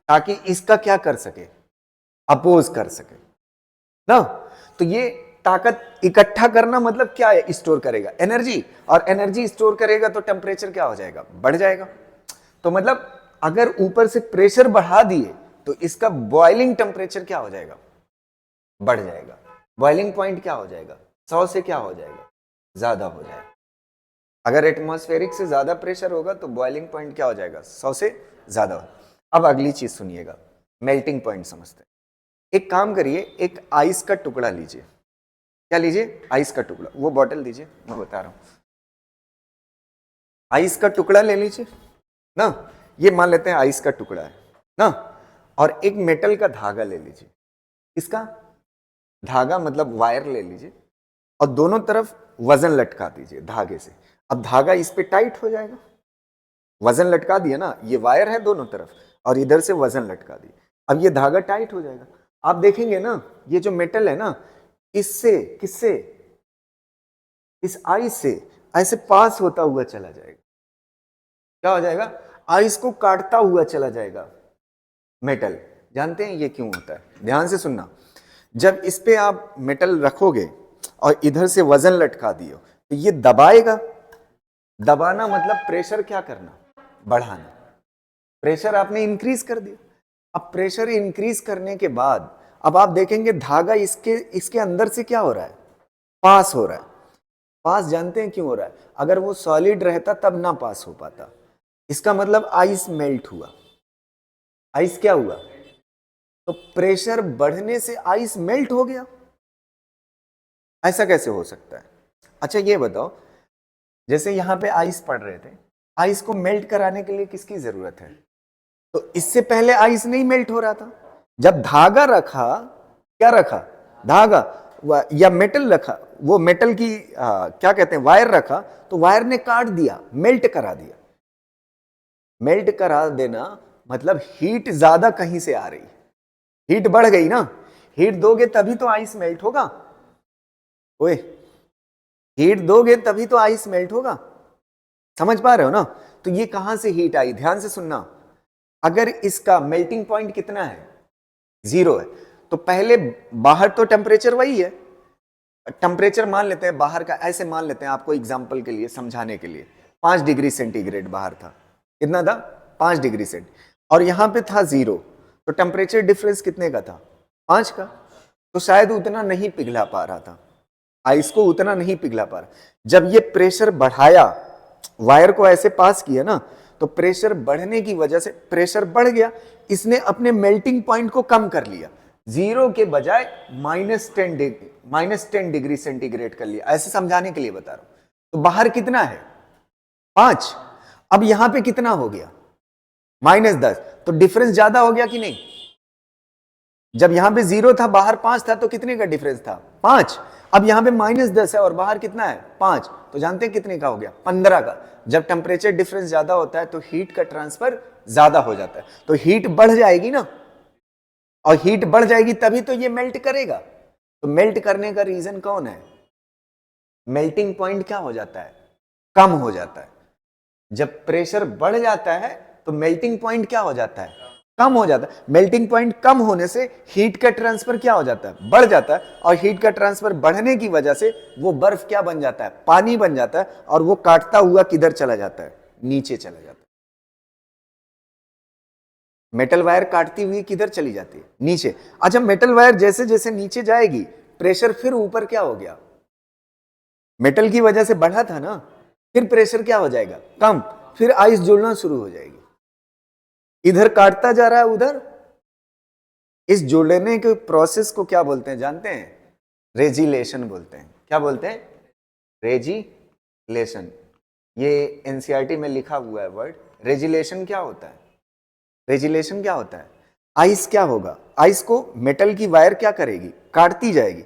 S1: ताकि इसका क्या कर सके अपोज कर सके ना। तो ये ताकत इकट्ठा करना मतलब क्या है स्टोर करेगा एनर्जी, और एनर्जी स्टोर करेगा तो टेम्परेचर क्या हो जाएगा बढ़ जाएगा। तो मतलब अगर ऊपर से प्रेशर बढ़ा दिए तो इसका बॉइलिंग टेम्परेचर क्या हो जाएगा बढ़ जाएगा, बॉइलिंग पॉइंट क्या हो जाएगा 100 से क्या हो जाएगा ज्यादा हो जाएगा। अगर एटमॉस्फेरिक से ज्यादा प्रेशर होगा तो बॉइलिंग पॉइंट क्या हो जाएगा 100 से ज्यादा। अब अगली चीज सुनिएगा, मेल्टिंग पॉइंट समझते हैं। एक काम करिए, एक आइस का टुकड़ा लीजिए, क्या लीजिए आइस का टुकड़ा, वो बॉटल दीजिए मैं बता रहा हूं, आइस का टुकड़ा ले लीजिए ना, ये मान लेते हैं आइस का टुकड़ा है ना, और एक मेटल का धागा ले लीजिए, इसका धागा मतलब वायर ले लीजिए और दोनों तरफ वजन लटका दीजिए धागे से। अब धागा इस पे टाइट हो जाएगा, वजन लटका दिया ना, ये वायर है दोनों तरफ और इधर से वजन लटका दिया, अब ये धागा टाइट हो जाएगा। आप देखेंगे ना ये जो मेटल है ना इससे किससे इस आइस से ऐसे पास होता हुआ चला जाएगा, क्या हो जाएगा आइस को काटता हुआ चला जाएगा मेटल। जानते हैं ये क्यों होता है, ध्यान से सुनना। जब इस पे आप मेटल रखोगे और इधर से वजन लटका दियो तो ये दबाएगा, दबाना मतलब प्रेशर क्या करना बढ़ाना, प्रेशर आपने इंक्रीज कर दिया। अब प्रेशर इंक्रीज करने के बाद अब आप देखेंगे धागा इसके अंदर से क्या हो रहा है पास हो रहा है। पास जानते हैं क्यों हो रहा है, अगर वो सॉलिड रहता तब ना पास हो पाता, इसका मतलब आइस मेल्ट हुआ, आइस क्या हुआ तो प्रेशर बढ़ने से आइस मेल्ट हो गया। ऐसा कैसे हो सकता है। अच्छा ये बताओ जैसे यहां पे आइस पड़ रहे थे, आइस को मेल्ट कराने के लिए किसकी जरूरत है, तो इससे पहले आइस नहीं मेल्ट हो रहा था, जब धागा रखा, क्या रखा धागा या मेटल रखा, वो मेटल की क्या कहते हैं वायर रखा, तो वायर ने काट दिया मेल्ट करा दिया। मेल्ट करा देना मतलब हीट ज्यादा कहीं से आ रही, हीट बढ़ गई ना, हीट दोगे तभी तो आइस मेल्ट होगा, ओए हीट दोगे तभी तो आइस मेल्ट होगा, समझ पा रहे हो ना। तो ये कहां से हीट आई, ध्यान से सुनना। अगर इसका मेल्टिंग पॉइंट कितना है 0 है तो पहले बाहर तो टेम्परेचर वही है, टेम्परेचर मान लेते हैं बाहर का, ऐसे मान लेते हैं आपको एग्जांपल के लिए समझाने के लिए 5 डिग्री सेंटीग्रेड बाहर था, कितना था 5 डिग्री सेंट, और यहां पे था 0, तो टेम्परेचर डिफरेंस कितने का था 5 का, तो शायद उतना नहीं पिघला पा रहा था आइस को, उतना नहीं पिघला पा रहा। जब ये प्रेशर बढ़ाया, वायर को ऐसे पास किया ना, तो प्रेशर बढ़ने की वजह से प्रेशर बढ़ गया, इसने अपने मेल्टिंग पॉइंट को कम कर लिया, 0 के बजाय -10 डिग्री सेंटीग्रेड कर लिया, ऐसे समझाने के लिए बता रहा हूं। तो बाहर कितना है 5, अब यहां पे कितना हो गया -10, तो डिफरेंस ज्यादा हो गया कि नहीं। जब यहां पे 0 था बाहर 5 था तो कितने का डिफरेंस था 5, अब यहां पे -10 है और बाहर कितना है 5, तो जानते हैं कितने का हो गया 15 का। जब टेम्परेचर डिफरेंस ज्यादा होता है तो हीट का ट्रांसफर ज्यादा हो जाता है, तो हीट बढ़ जाएगी ना, और हीट बढ़ जाएगी तभी तो ये मेल्ट करेगा। तो मेल्ट करने का रीजन कौन है, मेल्टिंग पॉइंट क्या हो जाता है कम हो जाता है। जब प्रेशर बढ़ जाता है तो मेल्टिंग पॉइंट क्या हो जाता है कम हो जाता है। मेल्टिंग पॉइंट कम होने से हीट का ट्रांसफर क्या हो जाता है, बढ़ जाता है, और हीट का ट्रांसफर बढ़ने की वजह से वो बर्फ क्या बन जाता है, पानी बन जाता है, और वो काटता हुआ किधर चला जाता है, नीचे चला जाता है। मेटल वायर काटती हुई किधर चली जाती है, नीचे। अच्छा, मेटल वायर जैसे जैसे नीचे जाएगी, प्रेशर फिर ऊपर क्या हो गया, मेटल की वजह से बढ़ा था ना, फिर प्रेशर क्या हो जाएगा, कम, फिर आइस जुड़ना शुरू हो जाएगी। इधर काटता जा रहा है उधर। इस जुड़ने के प्रोसेस को क्या बोलते हैं जानते हैं, रेजिलेशन बोलते हैं। क्या बोलते हैं, रेजिलेशन। ये एनसीईआरटी में लिखा हुआ है वर्ड। रेजिलेशन क्या होता है, रेजिलेशन क्या होता है, आइस क्या होगा, आइस को मेटल की वायर क्या करेगी, काटती जाएगी।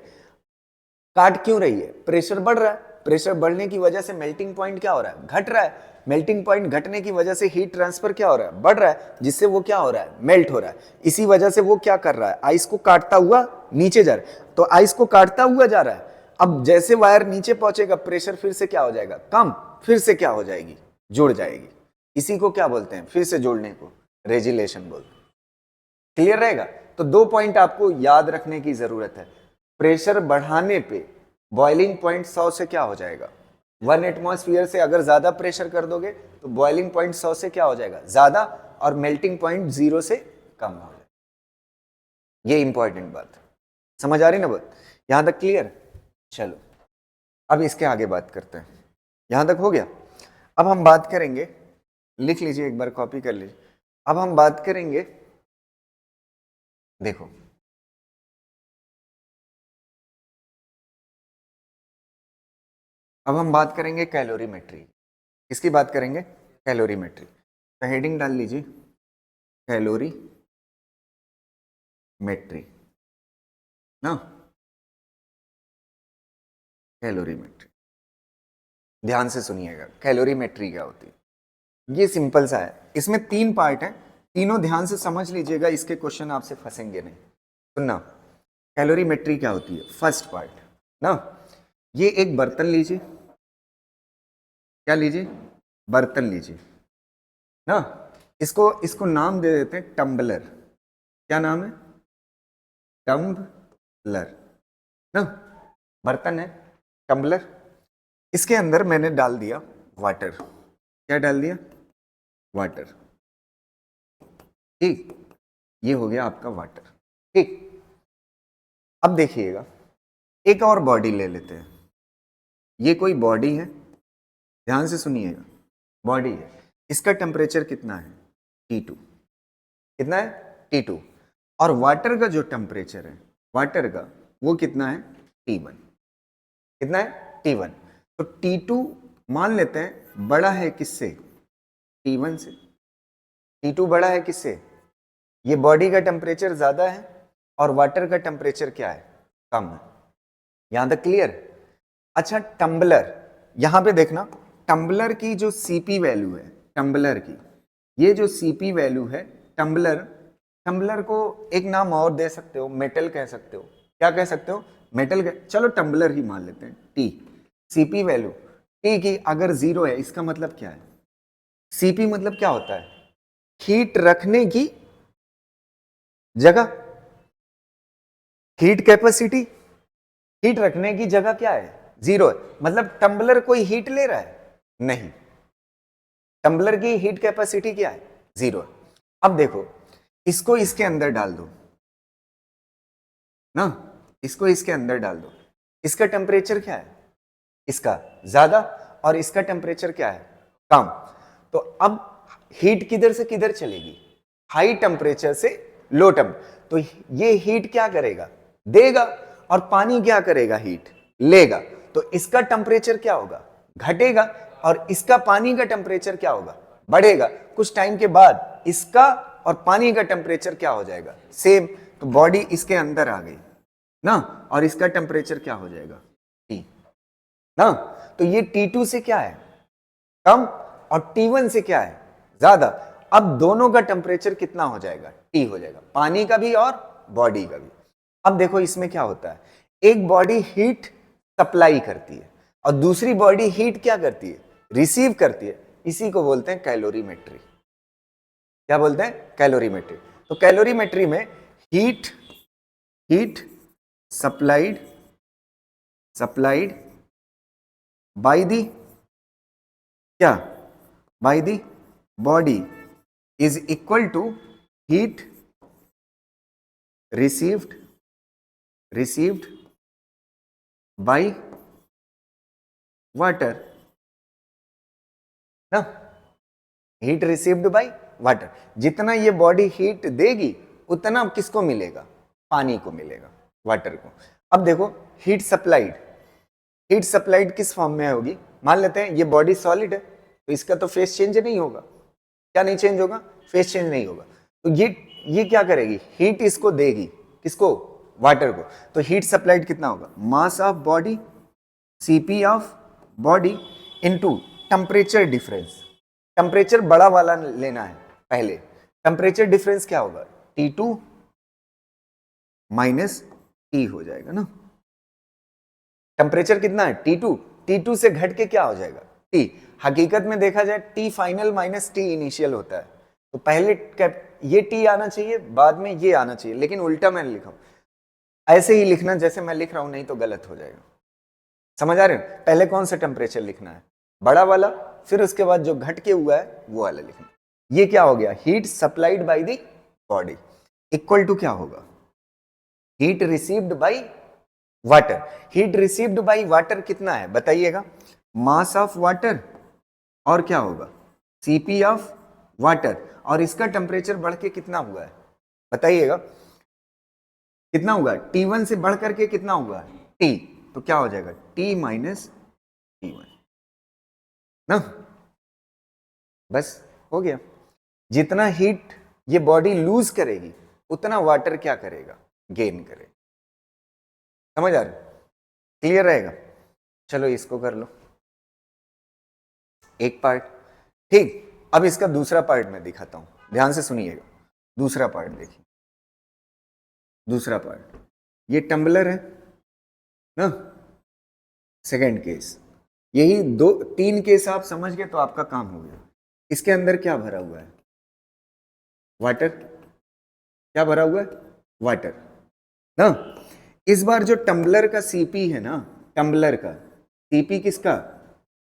S1: काट क्यों रही है, प्रेशर बढ़ रहा है, प्रेशर बढ़ने की वजह से मेल्टिंग पॉइंट क्या हो रहा है, घट रहा है, मेल्टिंग पॉइंट घटने की वजह से हीट ट्रांसफर क्या हो रहा है, बढ़ रहा है, जिससे वो क्या हो रहा है, मेल्ट हो रहा है। इसी वजह से वो क्या कर रहा है, आइस को काटता हुआ नीचे जा रहा है। तो आइस को काटता हुआ जा रहा है, अब जैसे वायर नीचे पहुंचेगा, प्रेशर फिर से क्या हो जाएगा, कम, फिर से क्या हो जाएगी, जुड़ जाएगी। इसी को क्या बोलते हैं, फिर से जोड़ने को रेजिलेशन बोलते हैं। क्लियर रहेगा। तो 2 पॉइंट आपको याद रखने की जरूरत है। प्रेशर बढ़ाने पे बॉइलिंग पॉइंट 100 से क्या हो जाएगा, 1 एटमॉस्फेयर से अगर ज्यादा प्रेशर कर दोगे तो बॉइलिंग पॉइंट 100 से क्या हो जाएगा, ज्यादा, और मेल्टिंग पॉइंट 0 से कम हो जाएगा। ये इंपॉर्टेंट बात है, समझ आ रही ना बात, यहां तक क्लियर। चलो अब इसके आगे बात करते हैं। यहां तक हो गया। अब हम बात करेंगे, लिख लीजिए एक बार, कॉपी कर लीजिए। अब हम बात करेंगे, देखो अब हम बात करेंगे कैलोरीमेट्री। किसकी बात करेंगे, कैलोरीमेट्री। तो हेडिंग डाल लीजिए, कैलोरी मेट्री ना, कैलोरीमेट्री। ध्यान से सुनिएगा, कैलोरीमेट्री क्या होती है। ये सिंपल सा है, इसमें 3 पार्ट है, तीनों ध्यान से समझ लीजिएगा, इसके क्वेश्चन आपसे फंसेंगे नहीं। सुनना, कैलोरीमेट्री क्या होती है। फर्स्ट पार्ट ना, ये एक बर्तन लीजिए, क्या लीजिए, बर्तन लीजिए ना, इसको इसको नाम दे देते हैं टम्बलर। क्या नाम है, टम्बलर ना, बर्तन है टम्बलर। इसके अंदर मैंने डाल दिया वाटर। क्या डाल दिया, वाटर। ठीक, ये हो गया आपका वाटर। ठीक, अब देखिएगा, एक और बॉडी ले लेते हैं। ये कोई बॉडी है, ध्यान से सुनिएगा, बॉडी है। इसका टेम्परेचर कितना है, T2। कितना है, T2। और वाटर का जो टेम्परेचर है, वाटर का, वो कितना है, T1। कितना है, T1। तो T2 मान लेते हैं बड़ा है किससे, T1 से। T2 बड़ा है किससे, ये बॉडी का टेम्परेचर ज्यादा है और वाटर का टेम्परेचर क्या है, कम है। यहां तक क्लियर। अच्छा, टम्बलर, यहां पे देखना, टम्बलर की जो सीपी वैल्यू है, टम्बलर की ये जो सीपी वैल्यू है, टम्बलर, टम्बलर को एक नाम और दे सकते हो, मेटल कह सकते हो। क्या कह सकते हो, मेटल कह, चलो टम्बलर ही मान लेते हैं। टी, सीपी वैल्यू टी की अगर 0 है, इसका मतलब क्या है, सीपी मतलब क्या होता है, हीट रखने की जगह, हीट कैपेसिटी, हीट रखने की जगह क्या है, 0 है। मतलब टम्बलर कोई हीट ले रहा है, नहीं, टम्बलर की हीट कैपेसिटी क्या है, 0 है। अब देखो, इसको इसके अंदर डाल दो ना, इसको इसके अंदर डाल दो, इसका टेम्परेचर क्या है, इसका ज्यादा, और इसका टेम्परेचर क्या है, कम। तो अब हीट किधर से किधर चलेगी, हाई टेम्परेचर से लो टेम्प। तो ये हीट क्या करेगा, देगा, और पानी क्या करेगा, हीट लेगा। तो इसका टेम्परेचर क्या होगा, घटेगा, और इसका पानी का टेम्परेचर क्या होगा, बढ़ेगा। कुछ टाइम के बाद इसका और पानी का टेम्परेचर क्या हो जाएगा, सेम। तो बॉडी इसके अंदर आ गई ना, और इसका टेम्परेचर क्या हो जाएगा, T ना। तो ये T2 से क्या है, कम, और T1 से क्या है, ज्यादा। अब दोनों का टेम्परेचर कितना हो जाएगा, T हो जाएगा, पानी का भी और बॉडी का भी। अब देखो इसमें क्या होता है, एक बॉडी हीट सप्लाई करती है और दूसरी बॉडी हीट क्या करती है, रिसीव करती है। इसी को बोलते हैं कैलोरीमेट्री। क्या बोलते हैं, कैलोरीमेट्री। तो कैलोरीमेट्री में heat heat supplied by the क्या, by the body is equal to heat received by water ना, हीट रिसीव्ड बाय वाटर। जितना ये बॉडी हीट देगी उतना किसको मिलेगा, पानी को मिलेगा, वाटर को। अब देखो हीट सप्लाइड किस फॉर्म में होगी, मान लेते हैं ये बॉडी सॉलिड है तो इसका तो फेस चेंज नहीं होगा, क्या नहीं चेंज होगा, फेस चेंज नहीं होगा। तो ये क्या करेगी, हीट इसको देगी, किसको, वाटर को। तो हीट सप्लाइड कितना होगा, mass of body Cp of body into temperature difference. Temperature बड़ा वाला लेना है पहले, टेम्परेचर डिफरेंस क्या होगा, T2 माइनस T हो जाएगा ना। टेम्परेचर कितना है T2 से घट के क्या हो जाएगा T। हकीकत में देखा जाए T final minus T initial होता है, तो पहले ये T आना चाहिए, बाद में ये आना चाहिए, लेकिन उल्टा मैंने लिखा हूं। ऐसे ही लिखना जैसे मैं लिख रहा हूं, नहीं तो गलत हो जाएगा। समझ आ रहे हो, पहले कौन सा टेम्परेचर लिखना है, बड़ा वाला, फिर उसके बाद जो घट के हुआ है वो वाला लिखना। ये क्या हो गया, heat supplied by the body equal to क्या होगा, heat received by water. Heat received by water कितना है बताइएगा, मास ऑफ वाटर और क्या होगा, Cp ऑफ वाटर, और इसका टेम्परेचर बढ़ के कितना हुआ है बताइएगा, कितना हुआ, T1 से बढ़ करके कितना हुआ है T, तो क्या हो जाएगा T माइनस T1 ना, बस हो गया। जितना हीट ये बॉडी लूज करेगी उतना वाटर क्या करेगा, गेन करेगा। समझ आ रहा है, क्लियर रहेगा। चलो इसको कर लो एक पार्ट, ठीक। अब इसका दूसरा पार्ट मैं दिखाता हूं, ध्यान से सुनिएगा। दूसरा पार्ट देखिए, दूसरा पार्ट, ये टम्बलर है ना, सेकेंड केस। यही 2-3 केस आप समझ गए तो आपका काम हो गया। इसके अंदर क्या भरा हुआ है, वाटर। क्या भरा हुआ है, वाटर ना। इस बार जो टम्बलर का Cp है ना, टम्बलर का Cp किसका,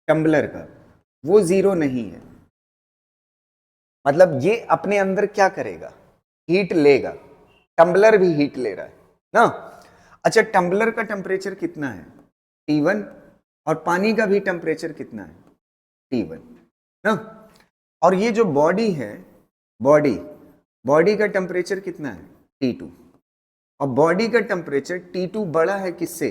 S1: टम्बलर का, वो 0 नहीं है। मतलब ये अपने अंदर क्या करेगा, हीट लेगा, टम्बलर भी हीट ले रहा है ना। अच्छा, टम्बलर का टेम्परेचर कितना है T1, और पानी का भी टेम्परेचर कितना है T1 ना। और ये जो बॉडी है, बॉडी का टेम्परेचर कितना है T2, और बॉडी का टेम्परेचर T2 बड़ा है किससे,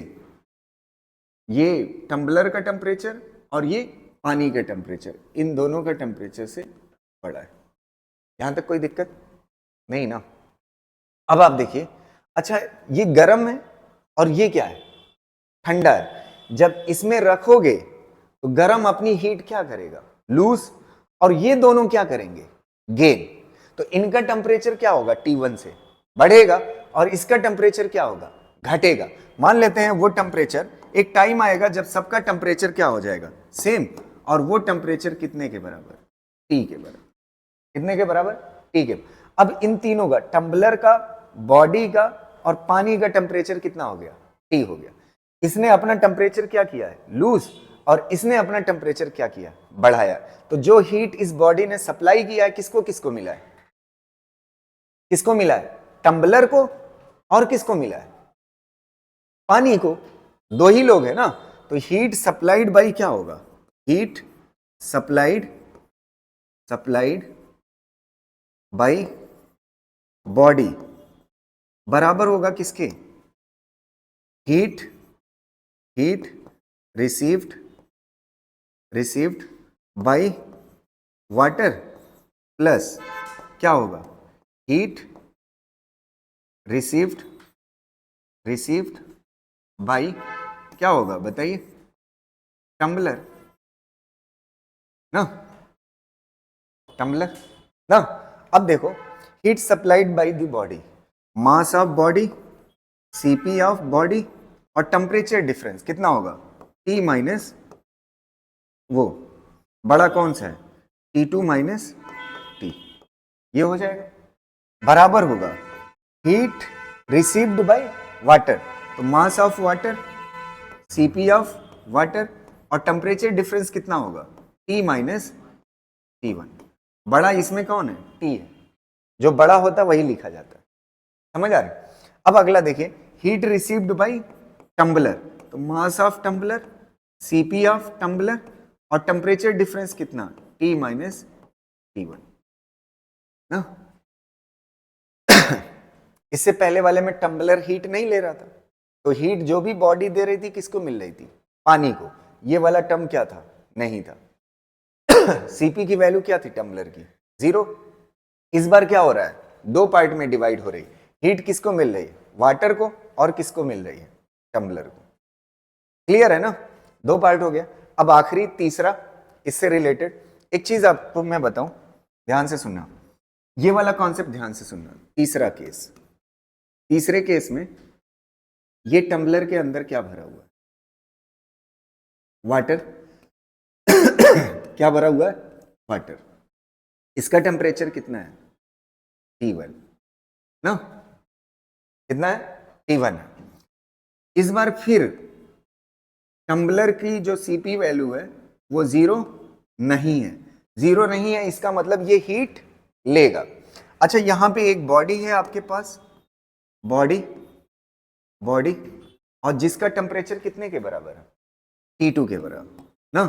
S1: ये टम्बलर का टेम्परेचर और ये पानी का टेम्परेचर, इन दोनों का टेम्परेचर से बड़ा है। यहां तक कोई दिक्कत नहीं ना। अब आप देखिए, अच्छा ये गर्म है और ये क्या है, ठंडा है। जब इसमें रखोगे तो गर्म अपनी हीट क्या करेगा, लूज, और ये दोनों क्या करेंगे, गेन। तो इनका टेम्परेचर क्या होगा, T1 से बढ़ेगा, और इसका टेम्परेचर क्या होगा, घटेगा। मान लेते हैं वो टेम्परेचर, एक टाइम आएगा जब सबका टेम्परेचर क्या हो जाएगा, सेम, और वो टेम्परेचर कितने के बराबर, T के बराबर। कितने के बराबर, T के। अब इन तीनों का, टम्बलर का, बॉडी का और पानी का टेम्परेचर कितना हो गया, T हो गया। इसने अपना टेम्परेचर क्या किया है, लूज, और इसने अपना टेम्परेचर क्या किया, बढ़ाया। तो जो हीट इस बॉडी ने सप्लाई किया है, किसको किसको मिला है, किसको मिला है, टम्बलर को, और किसको मिला है, पानी को। दो ही लोग है ना। तो हीट सप्लाइड बाई क्या होगा, हीट सप्लाइड बाई बॉडी बराबर होगा किसके, heat received by water plus क्या होगा, हीट रिसीव्ड बाई क्या होगा बताइए, टम्बलर ना, टम्बलर ना। अब देखो, heat supplied by the body, mass of body, Cp of body, और टेम्परेचर डिफरेंस कितना होगा, T माइनस वो बड़ा कौन सा है, T2 माइनस T, ये हो जाएगा। बराबर होगा हीट रिसीव्ड बाय वाटर, तो mass of water, CP of water, और टेम्परेचर डिफरेंस कितना होगा, T माइनस T1। बड़ा इसमें कौन है, T है, जो बड़ा होता है वही लिखा जाता है, समझ आ रही। अब अगला देखिए, हीट रिसीव्ड बाय टम्बलर, तो mass of tumbler, CP of tumbler, और टेम्परेचर डिफरेंस कितना, T माइनस T1 ना। इससे पहले वाले में टम्बलर हीट नहीं ले रहा था, तो हीट जो भी बॉडी दे रही थी किसको मिल रही थी, पानी को। ये वाला टर्म क्या था, नहीं था। सीपी की वैल्यू क्या थी टम्बलर की, 0। इस बार क्या हो रहा है, दो पार्ट में डिवाइड हो रही, हीट किसको मिल रही है, वाटर को, और किसको मिल रही है, टम्बलर को। क्लियर है ना, दो पार्ट हो गया। अब आखिरी तीसरा इससे रिलेटेड एक चीज आपको मैं बताऊं, ध्यान से सुनना, ये वाला कॉन्सेप्ट ध्यान से सुनना। तीसरा केस, तीसरे केस में ये टम्बलर के अंदर क्या भरा हुआ है, वाटर। क्या भरा हुआ है, वाटर। इसका टेम्परेचर कितना है, T1 ना, कितना है, T1 है। इस बार फिर टम्बलर की जो सीपी वैल्यू है वो 0 नहीं है, 0 नहीं है, इसका मतलब ये हीट लेगा। अच्छा, यहां पे एक बॉडी है आपके पास, बॉडी, बॉडी, और जिसका टेम्परेचर कितने के बराबर है, T2 के बराबर ना।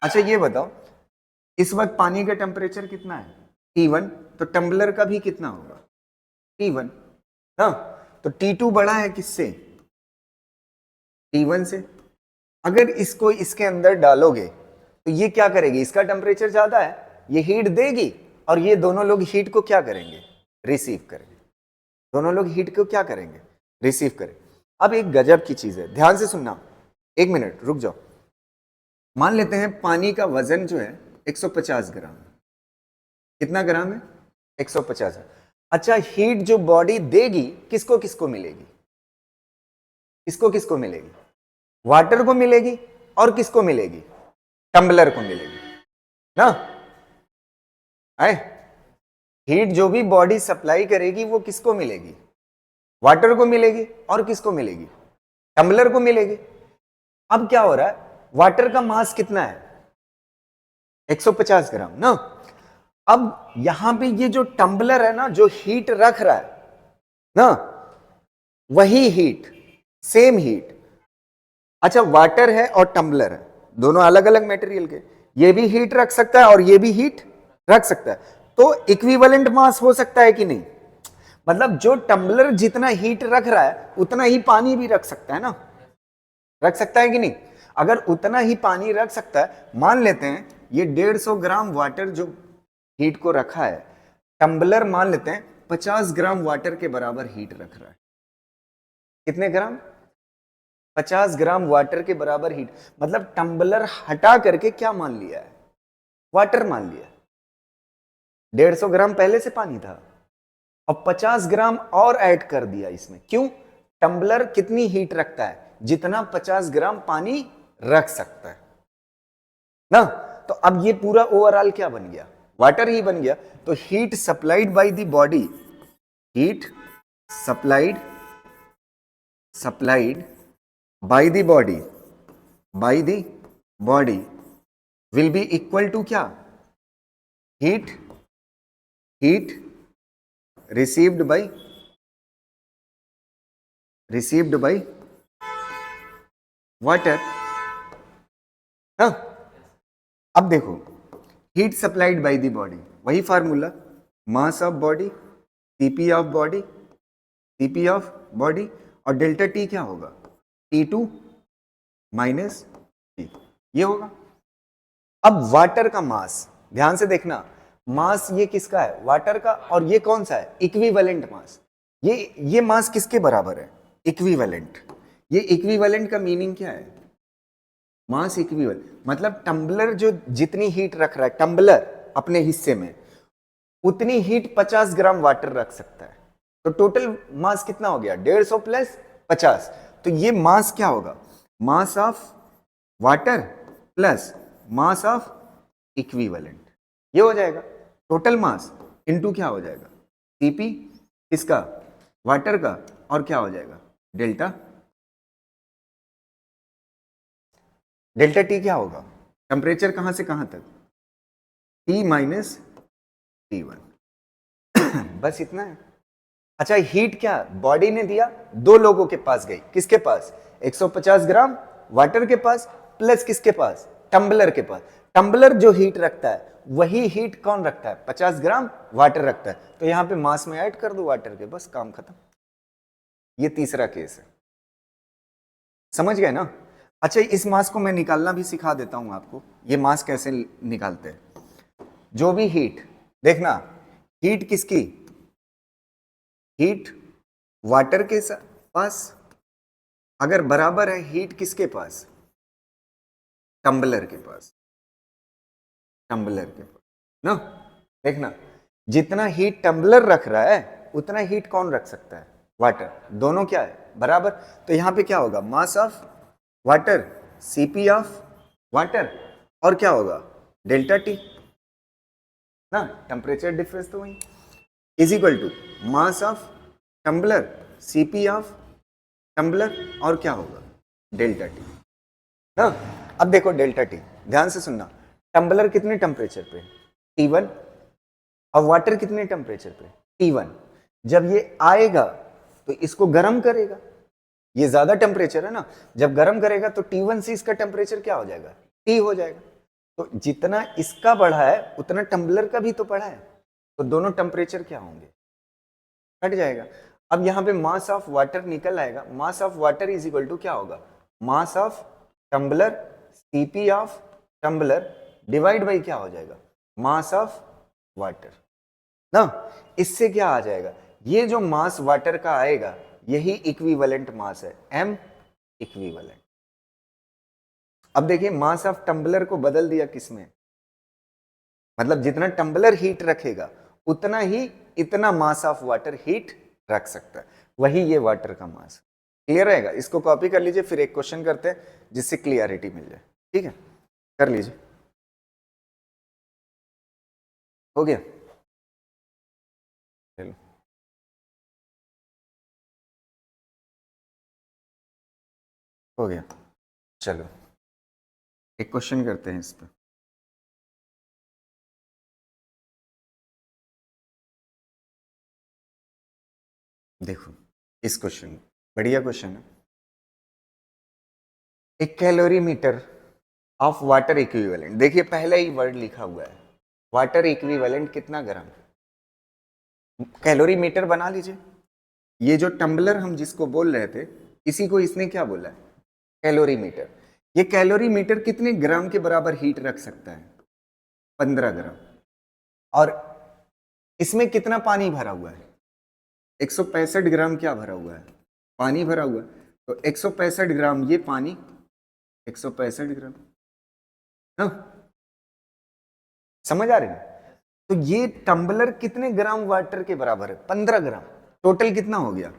S1: अच्छा ये बताओ, इस वक्त पानी का टेम्परेचर कितना है, T1, तो टम्बलर का भी कितना होगा, T1 ना। तो T2 बड़ा है किससे, T1 से। अगर इसको इसके अंदर डालोगे तो ये क्या करेगी, इसका टेम्परेचर ज्यादा है, ये हीट देगी, और ये दोनों लोग हीट को क्या करेंगे, रिसीव करेंगे। दोनों लोग हीट को क्या करेंगे, रिसीव करेंगे। अब एक गजब की चीज है, ध्यान से सुनना, एक मिनट रुक जाओ। मान लेते हैं पानी का वजन जो है 150 ग्राम, कितना ग्राम है, 150। अच्छा, हीट जो बॉडी देगी किसको किसको मिलेगी, किसको किसको मिलेगी, वाटर को मिलेगी, और किसको मिलेगी, टम्बलर को मिलेगी ना। है, हीट जो भी बॉडी सप्लाई करेगी वो किसको मिलेगी, वाटर को मिलेगी, और किसको मिलेगी, टम्बलर को मिलेगी। अब क्या हो रहा है, वाटर का मास कितना है, 150 ग्राम ना। अब यहां पे ये जो टम्बलर है ना, जो हीट रख रहा है ना, वही हीट, सेम हीट। अच्छा, वाटर है और टम्बलर है, दोनों अलग अलग मटेरियल के, ये भी हीट रख सकता है और ये भी हीट रख सकता है, तो इक्विवेलेंट मास हो सकता है कि नहीं। मतलब जो टम्बलर जितना हीट रख रहा है उतना ही पानी भी रख सकता है ना, रख सकता है कि नहीं। अगर उतना ही पानी रख सकता है, मान लेते हैं ये 150 ग्राम वाटर जो हीट को रखा है, टम्बलर मान लेते हैं 50 ग्राम वाटर के बराबर हीट रख रहा है। कितने ग्राम, 50 ग्राम वाटर के बराबर हीट, मतलब टम्बलर हटा करके क्या मान लिया है, वाटर मान लिया। 150 ग्राम पहले से पानी था और 50 ग्राम और ऐड कर दिया इसमें, क्यों, टम्बलर कितनी हीट रखता है, जितना 50 ग्राम पानी रख सकता है ना। तो अब ये पूरा ओवरऑल क्या बन गया, वाटर ही बन गया। तो heat supplied by the body, heat supplied by the body, by the body will be equal to क्या, हीट received by वाटर ना। अब देखो, heat supplied by the body, वही formula, mass of body, CP of body, CP of body, और delta T क्या होगा, T2 minus T, ये होगा। अब वाटर का मास, ध्यान से देखना, मास ये किसका है, वाटर का, और ये कौन सा है, इक्विवेलेंट मास। ये मास किसके बराबर है, इक्विवेलेंट। ये इक्विवेलेंट का मीनिंग क्या है, मास इक्विवेलेंट, मतलब टम्बलर जो जितनी हीट रख रहा है, टम्बलर अपने हिस्से में उतनी हीट 50 ग्राम वाटर रख सकता है। तो टोटल मास कितना हो गया, 150 प्लस 50, तो ये मास क्या होगा, mass of water plus mass of equivalent, ये हो जाएगा टोटल मास इनटू क्या हो जाएगा, Cp किसका, वाटर का, और क्या हो जाएगा डेल्टा, डेल्टा टी क्या होगा, टेम्परेचर कहां से कहां तक, T माइनस T1 बस इतना है। अच्छा हीट क्या बॉडी ने दिया, दो लोगों के पास गई, किसके पास 150 ग्राम वाटर के पास प्लस किसके पास, टम्बलर के पास। टम्बलर जो हीट रखता है वही हीट कौन रखता है, 50 ग्राम वाटर रखता है, तो यहां पे मास में ऐड कर दो वाटर के, बस काम खत्म। ये तीसरा केस है, समझ गए ना। अच्छा इस मास को मैं निकालना भी सिखा देता हूं आपको, ये मास कैसे निकालते हैं। जो भी हीट, देखना हीट किसकी, हीट वाटर के पास, अगर बराबर है हीट किसके पास, टम्बलर के पास, टम्बलर के पास ना। देखना जितना हीट टम्बलर रख रहा है उतना हीट कौन रख सकता है, वाटर, दोनों क्या है बराबर। तो यहां पे क्या होगा, mass of water Cp of water, और क्या होगा डेल्टा टी ना, टेम्परेचर डिफरेंस तो वही, is equal to mass of tumbler Cp of tumbler, और क्या होगा डेल्टा टी ना। अब देखो डेल्टा टी, ध्यान से सुनना, टम्बलर कितने टेम्परेचर पे, T1, और वाटर कितने टेम्परेचर पे, T1। जब ये आएगा तो इसको गर्म करेगा, ये ज्यादा टेम्परेचर है ना, जब गर्म करेगा तो T1 से इसका टेम्परेचर क्या हो जाएगा, T हो जाएगा। तो जितना इसका बढ़ा है उतना टम्बलर का भी तो बढ़ा है, तो दोनों टेम्परेचर क्या होंगे, घट जाएगा। अब यहां पे मास ऑफ वाटर निकल आएगा, mass of water is equal to क्या होगा, mass of tumbler Cp of tumbler divide by क्या हो जाएगा, मास ऑफ वाटर ना। इससे क्या आ जाएगा, ये जो मास वाटर का आएगा यही इक्विवेलेंट मास है, m इक्विवेलेंट। अब देखिए मास ऑफ टम्बलर को बदल दिया किसमें, मतलब जितना टम्बलर हीट रखेगा उतना ही इतना मास ऑफ वाटर हीट रख सकता है, वही ये वाटर का मास। क्लियर रहेगा, इसको कॉपी कर लीजिए, फिर एक क्वेश्चन करते हैं जिससे क्लियरिटी मिल जाए, ठीक है कर लीजिए, हो गया चलो। हो गया चलो, एक क्वेश्चन करते हैं इस पर। देखो इस क्वेश्चन, बढ़िया क्वेश्चन है, एक calorimeter of water equivalent, देखिए पहला ही वर्ड लिखा हुआ है वाटर इक्विवेलेंट कितना ग्राम, कैलोरी मीटर बना लीजिए। ये जो टम्बलर हम जिसको बोल रहे थे इसी को इसने क्या बोला है, कैलोरी मीटर। ये कैलोरी मीटर कितने ग्राम के बराबर हीट रख सकता है, 15 ग्राम। और इसमें कितना पानी भरा हुआ है, 165 ग्राम क्या भरा हुआ है, पानी भरा हुआ है। तो 165 ग्राम ये पानी, 165 ग्राम ना, समझ आ रही है। तो ये टम्बलर कितने ग्राम वाटर के बराबर है, 15 ग्राम। टोटल कितना हो गया,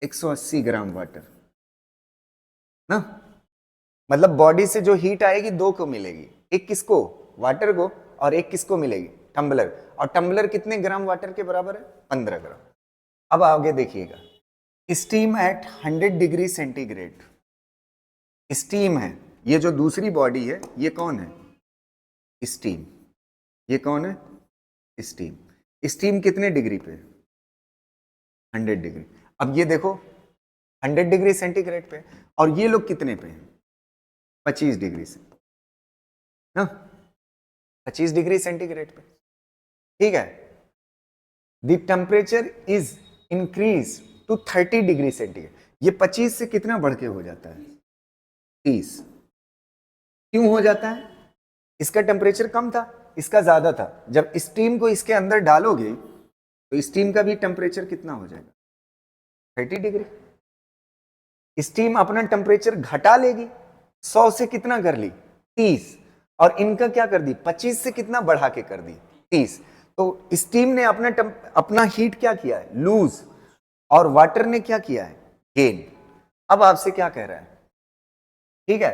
S1: 180 ग्राम वाटर ना। मतलब बॉडी से जो हीट आएगी दो को मिलेगी, एक किसको, वाटर को, और एक किसको मिलेगी, टम्बलर। और टम्बलर कितने ग्राम वाटर के बराबर है, 15 ग्राम। अब आगे देखिएगा, steam eight 100 degree centigrade, steam है, ये जो दूसरी बॉडी है ये कौन है, स्टीम, ये कौन है, स्टीम। स्टीम कितने डिग्री पे, 100 डिग्री। अब ये देखो 100 डिग्री सेंटीग्रेड पे, और ये लोग कितने पे हैं, 25 डिग्री से ना, 25 डिग्री सेंटीग्रेड पे, ठीक है। The temperature is increase to 30 degree centigrade, ये 25 से कितना बढ़ के हो जाता है, 30। क्यों हो जाता है, इसका टेम्परेचर कम था इसका ज्यादा था, जब स्टीम को इसके अंदर डालोगे तो स्टीम का भी टेम्परेचर कितना हो जाएगा, 30 डिग्री। स्टीम अपना टेम्परेचर घटा लेगी, 100 से कितना कर ली, 30, और इनका क्या कर दी, 25 से कितना बढ़ा के कर दी, 30। तो स्टीम ने अपना हीट क्या किया है, लूज, और वाटर ने क्या किया है, गेन। अब आपसे क्या कह रहा है, ठीक है,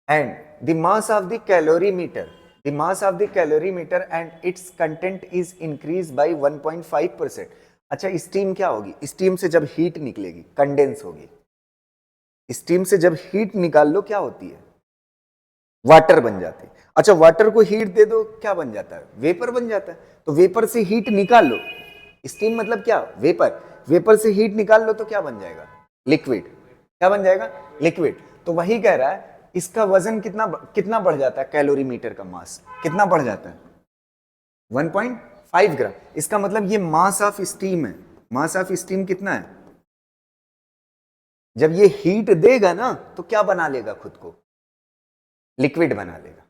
S1: and the mass of the calorimeter, the mass of the calorimeter and its content is increase by 1.5%। अच्छा, स्टीम क्या होगी? स्टीम से जब हीट निकलेगी कंडेंस होगी। स्टीम से जब हीट निकाल लो क्या होती है? वाटर बन जाती है। अच्छा, वाटर को हीट दे दो क्या बन जाता है? वेपर बन जाता है। तो वेपर से हीट निकाल लो, स्टीम मतलब क्या? वेपर। वेपर से हीट निकाल लो तो क्या बन जाएगा? लिक्विड। क्या बन जाएगा? लिक्विड। तो वही कह रहा है इसका वजन कितना बढ़ जाता है? कैलोरीमीटर का मास कितना बढ़ जाता है? 1.5 ग्राम। इसका मतलब ये मास ऑफ स्टीम है। मास ऑफ स्टीम कितना है? जब ये हीट देगा ना तो क्या बना लेगा? खुद को लिक्विड बना लेगा।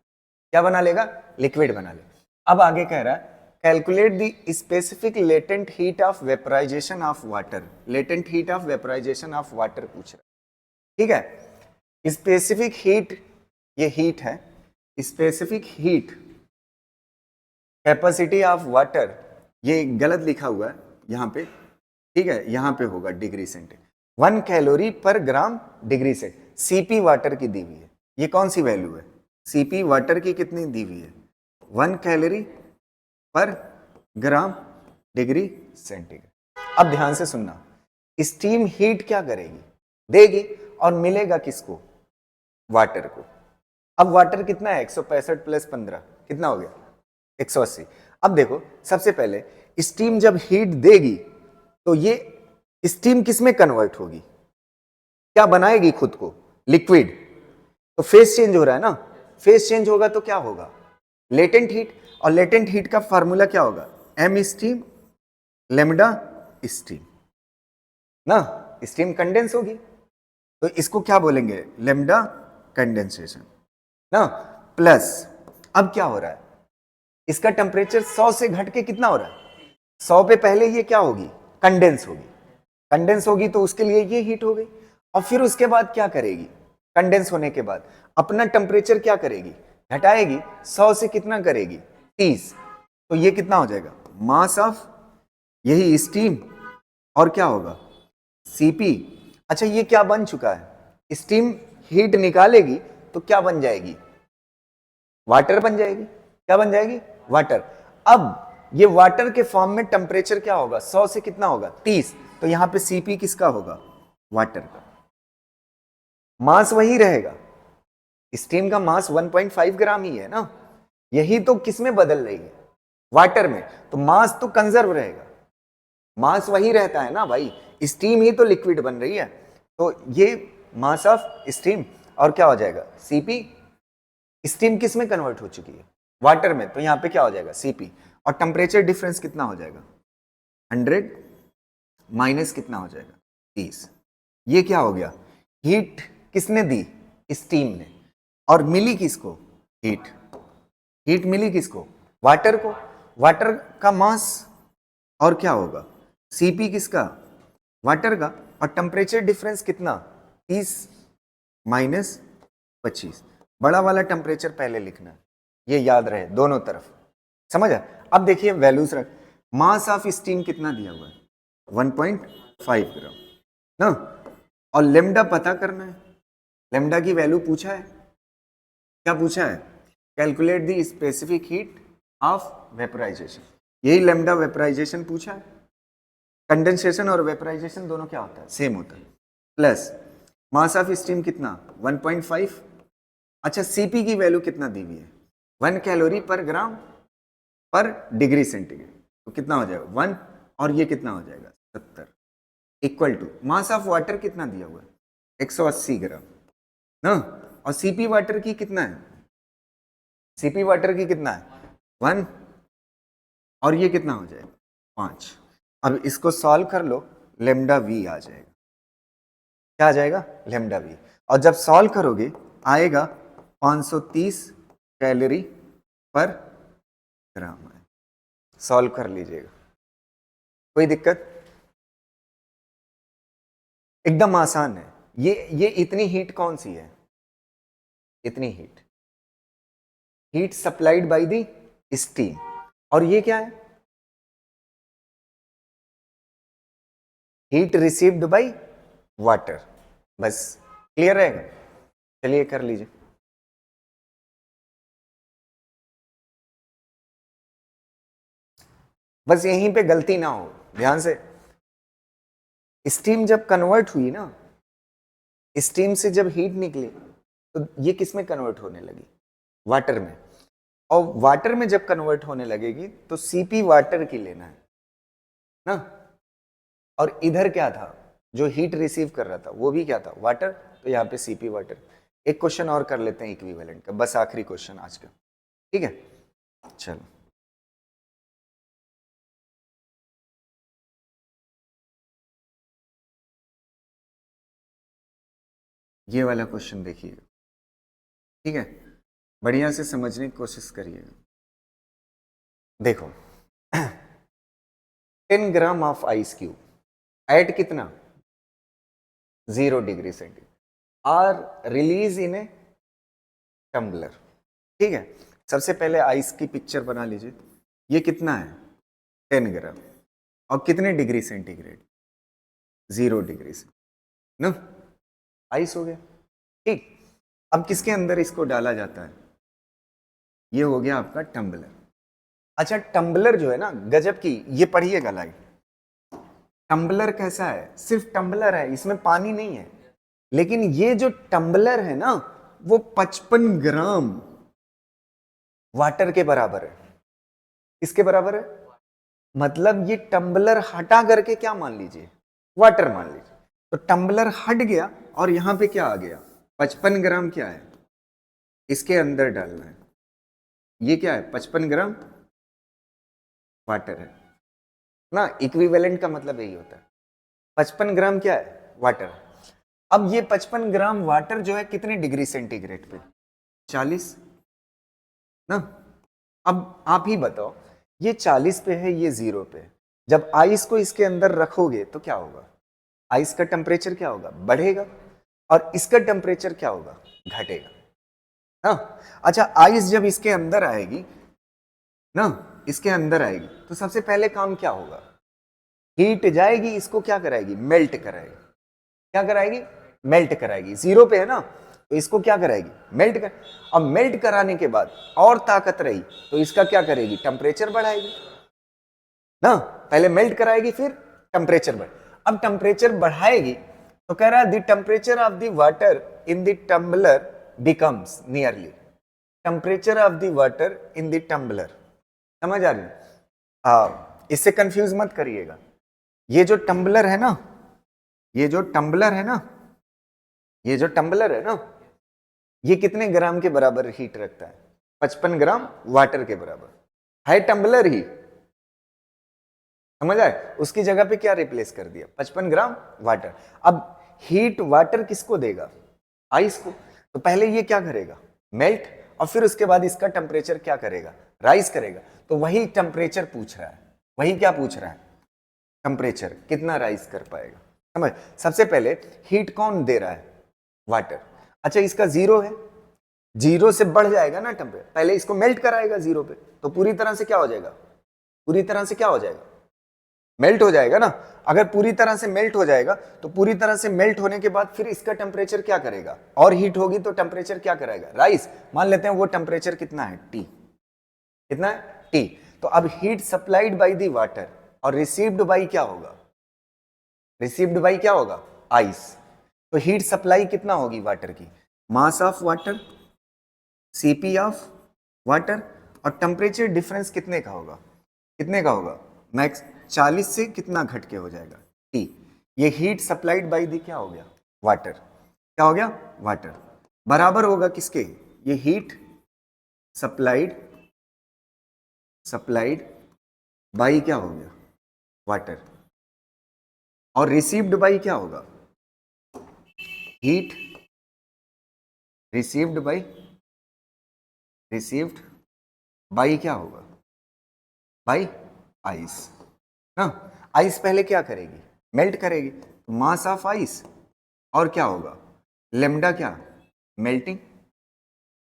S1: क्या बना लेगा? लिक्विड बना लेगा। अब आगे कह रहा है calculate the specific latent heat of vaporization of water. Latent heat of vaporization of water पूछ रहा है। ठीक है, स्पेसिफिक हीट, ये हीट है। Specific heat capacity of water, ये गलत लिखा हुआ है यहां पे। ठीक है, यहां पे होगा डिग्री सेंटीग्रेड। 1 कैलोरी पर gram degree centigrade. CP water की दी हुई है। ये कौन सी वैल्यू है? सीपी वाटर की कितनी दी हुई है? 1 कैलोरी पर ग्राम डिग्री सेंटीग्रेड। अब ध्यान से सुनना, स्टीम हीट क्या करेगी? देगी और मिलेगा किसको? वाटर को। अब वाटर कितना है? 165 प्लस 15 कितना हो गया? 180। अब देखो, सबसे पहले स्टीम जब हीट देगी तो ये स्टीम किस में कन्वर्ट होगी? क्या बनाएगी खुद को? लिक्विड। तो फेस चेंज हो रहा है ना, फेस चेंज होगा तो क्या होगा? Latent heat. और लेटेंट हीट का फार्मूला क्या होगा? एम स्टीम लेमडा स्टीम ना। स्टीम कंडेंस होगी तो इसको क्या बोलेंगे? लेमडा कंडेंसेशन ना। प्लस अब क्या हो रहा है? इसका टेम्परेचर 100 से घट के कितना हो रहा है? 100 पे पहले ये क्या होगी? कंडेंस होगी। कंडेंस होगी तो उसके लिए ये हीट हो गई। और फिर उसके बाद क्या करेगी? कंडेंस होने के बाद अपना टेम्परेचर क्या करेगी? घटाएगी। 100 से कितना करेगी? 30। तो ये कितना हो जाएगा? मास ऑफ यही स्टीम और क्या होगा? सीपी। अच्छा, ये क्या बन चुका है? स्टीम हीट निकालेगी तो क्या बन जाएगी? वाटर बन जाएगी। क्या बन जाएगी? वाटर। अब ये वाटर के फॉर्म में टेम्परेचर क्या होगा? 100 से कितना होगा? 30। तो यहां पे सीपी किसका होगा? वाटर का। मास वही रहेगा, स्टीम का मास 1.5 ग्राम ही है ना। यही तो किसमें बदल रही है? वाटर में। तो मास तो कंजर्व रहेगा, मास वही रहता है ना भाई। स्टीम ही तो लिक्विड बन रही है। तो ये मास ऑफ स्टीम और क्या हो जाएगा? सीपी। स्टीम किस में कन्वर्ट हो चुकी है? वाटर में। तो यहां पे क्या हो जाएगा? सीपी। और टेम्परेचर डिफरेंस कितना हो जाएगा? 100 माइनस कितना हो जाएगा? 30। ये क्या हो गया? हीट किसने दी? स्टीम ने। और मिली किसको? हीट। हीट मिली किसको? वाटर को। वाटर का मास और क्या होगा? सीपी किसका? वाटर का। और टेम्परेचर डिफरेंस कितना? 30 माइनस 25। बड़ा वाला टेम्परेचर पहले लिखना है, ये याद रहे दोनों तरफ। समझा? अब देखिए वैल्यूज रख। मास ऑफ स्टीम कितना दिया हुआ है? 1.5 ग्राम ना। और लेमडा पता करना है। लेमडा की वैल्यू पूछा है। क्या पूछा है? Calculate the specific heat of vaporization. यही लेमडा वेपराइजेशन पूछा है। कंडेंसेशन और वेपराइजेशन दोनों क्या होता है? सेम होता है। प्लस मास ऑफ स्टीम कितना? 1.5। अच्छा, सीपी की वैल्यू कितना दी हुई है? 1 कैलोरी पर ग्राम पर डिग्री सेंटीग्रेड। तो कितना हो जाएगा? 1। और ये कितना हो जाएगा? 70। Equal to mass of water कितना दिया हुआ है? 180 ग्राम ना। और सीपी वाटर की कितना है? सीपी वाटर की कितना है? 1। और ये कितना हो जाएगा? 5। अब इसको सॉल्व कर लो, लेमडा वी आ जाएगा। क्या आ जाएगा? Lambda V. और जब सॉल्व करोगे आएगा 530 कैलोरी पर ग्राम। सॉल्व कर लीजिएगा, कोई दिक्कत? एकदम आसान है। ये इतनी हीट कौन सी है? इतनी heat supplied by the steam. और ये क्या है? Heat received by water. बस क्लियर रहेगा। चलिए कर लीजिए। बस यहीं पे गलती ना हो, ध्यान से। स्टीम जब कन्वर्ट हुई ना, स्टीम से जब हीट निकली तो ये किस में कन्वर्ट होने लगी? वाटर में। और वाटर में जब कन्वर्ट होने लगेगी तो सीपी वाटर की लेना है ना। और इधर क्या था, जो हीट रिसीव कर रहा था वो भी क्या था? वाटर। तो यहाँ पे सीपी वाटर। एक क्वेश्चन और कर लेते हैं इक्विवेलेंट का, बस आखिरी क्वेश्चन आज का, ठीक है? चलो, ये वाला क्वेश्चन देखिए, ठीक है? बढ़िया से समझने की कोशिश करिएगा। देखो 10 gram of ice cube at कितना? 0 degree centigrade are release in a tumbler, ठीक है? सबसे पहले आइस की पिक्चर बना लीजिए। ये कितना है? 10 ग्राम। और कितने डिग्री सेंटीग्रेड? 0 डिग्री से ना, आइस हो गया, ठीक। अब किसके अंदर इसको डाला जाता है? ये हो गया आपका टम्बलर। अच्छा, टम्बलर जो है ना, गजब की, ये पढ़िएगा लाइन। टम्बलर कैसा है? सिर्फ टम्बलर है, इसमें पानी नहीं है, लेकिन ये जो टम्बलर है ना, वो 55 ग्राम वाटर के बराबर है। किसके बराबर है? मतलब ये टम्बलर हटा करके क्या मान लीजिए? वाटर मान लीजिए। तो टम्बलर हट गया और यहां पे क्या आ गया? 55 ग्राम क्या है? इसके अंदर डालना है। ये क्या है? 55 ग्राम वाटर है ना। इक्विवेलेंट का मतलब यही होता है। 55 ग्राम क्या है? वाटर। अब ये 55 ग्राम वाटर जो है कितने डिग्री सेंटीग्रेड पे? 40 ना। अब आप ही बताओ, ये 40 पे है, ये 0 पे है। जब आइस को इसके अंदर रखोगे तो क्या होगा? आइस का टेम्परेचर क्या होगा? बढ़ेगा। और इसका टेम्परेचर क्या होगा? घटेगा ना। अच्छा, आइस जब इसके अंदर आएगी ना, इसके अंदर आएगी तो सबसे पहले काम क्या होगा? हीट जाएगी, इसको क्या कराएगी? मेल्ट कराएगी। क्या कराएगी? मेल्ट कराएगी। 0 पे है ना, तो इसको क्या कराएगी? मेल्ट कर। अब मेल्ट कराने के बाद और ताकत रही तो इसका क्या करेगी? टेम्परेचर बढ़ाएगी ना। पहले मेल्ट कराएगी, फिर टेम्परेचर बढ़। अब टेम्परेचर बढ़ाएगी तो कह रहा है the temperature of the water in the tumbler becomes nearly. Temperature of the water in the tumbler, समझ आ रही है? इससे कंफ्यूज मत करिएगा। ये जो टम्बलर है ना, ये जो टम्बलर है ना, ये जो टम्बलर है ना, ये कितने ग्राम के बराबर हीट रखता है? 55 ग्राम वाटर के बराबर है टम्बलर ही, समझ आए? उसकी जगह पे क्या रिप्लेस कर दिया? 55 ग्राम वाटर। अब हीट वाटर किसको देगा? आइस को। तो पहले ये क्या करेगा? मेल्ट। और फिर उसके बाद इसका टेम्परेचर क्या करेगा? राइज करेगा। तो वही टेम्परेचर पूछ रहा है। वही क्या पूछ रहा है? टेम्परेचर कितना राइज कर पाएगा, समझ? सबसे पहले हीट कौन दे रहा है? वाटर। अच्छा, इसका 0 है, 0 से बढ़ जाएगा ना टेम्परेचर, पहले इसको मेल्ट कराएगा 0 पे, तो पूरी तरह से क्या हो जाएगा? पूरी तरह से क्या हो जाएगा? मेल्ट हो जाएगा ना। अगर पूरी तरह से मेल्ट हो जाएगा तो पूरी तरह से मेल्ट होने के बाद फिर इसका टेम्परेचर क्या करेगा? और हीट होगी तो टेम्परेचर क्या करेगा? राइज। मान लेते हैं वो टेम्परेचर कितना है? T। कितना है? T। तो अब heat supplied by the water और रिसीव्ड बाय क्या होगा? रिसीव्ड बाय क्या होगा? आइस। तो हीट सप्लाई कितना होगी वाटर की? मास of water, CP of water, और टेम्परेचर डिफरेंस कितने का होगा? कितने का होगा? मैक्स 40 से कितना घट के हो जाएगा? टी। ये हीट सप्लाइड बाय दी क्या हो गया? वाटर। क्या हो गया? वाटर। बराबर होगा किसके? ये हीट सप्लाइड, सप्लाइड बाई क्या हो गया? वाटर। और रिसीव्ड बाई क्या होगा? Heat received by, received by क्या होगा? बाई आइस ना। आइस पहले क्या करेगी? मेल्ट करेगी। तो मास ऑफ आइस और क्या होगा? लेमडा क्या? मेल्टिंग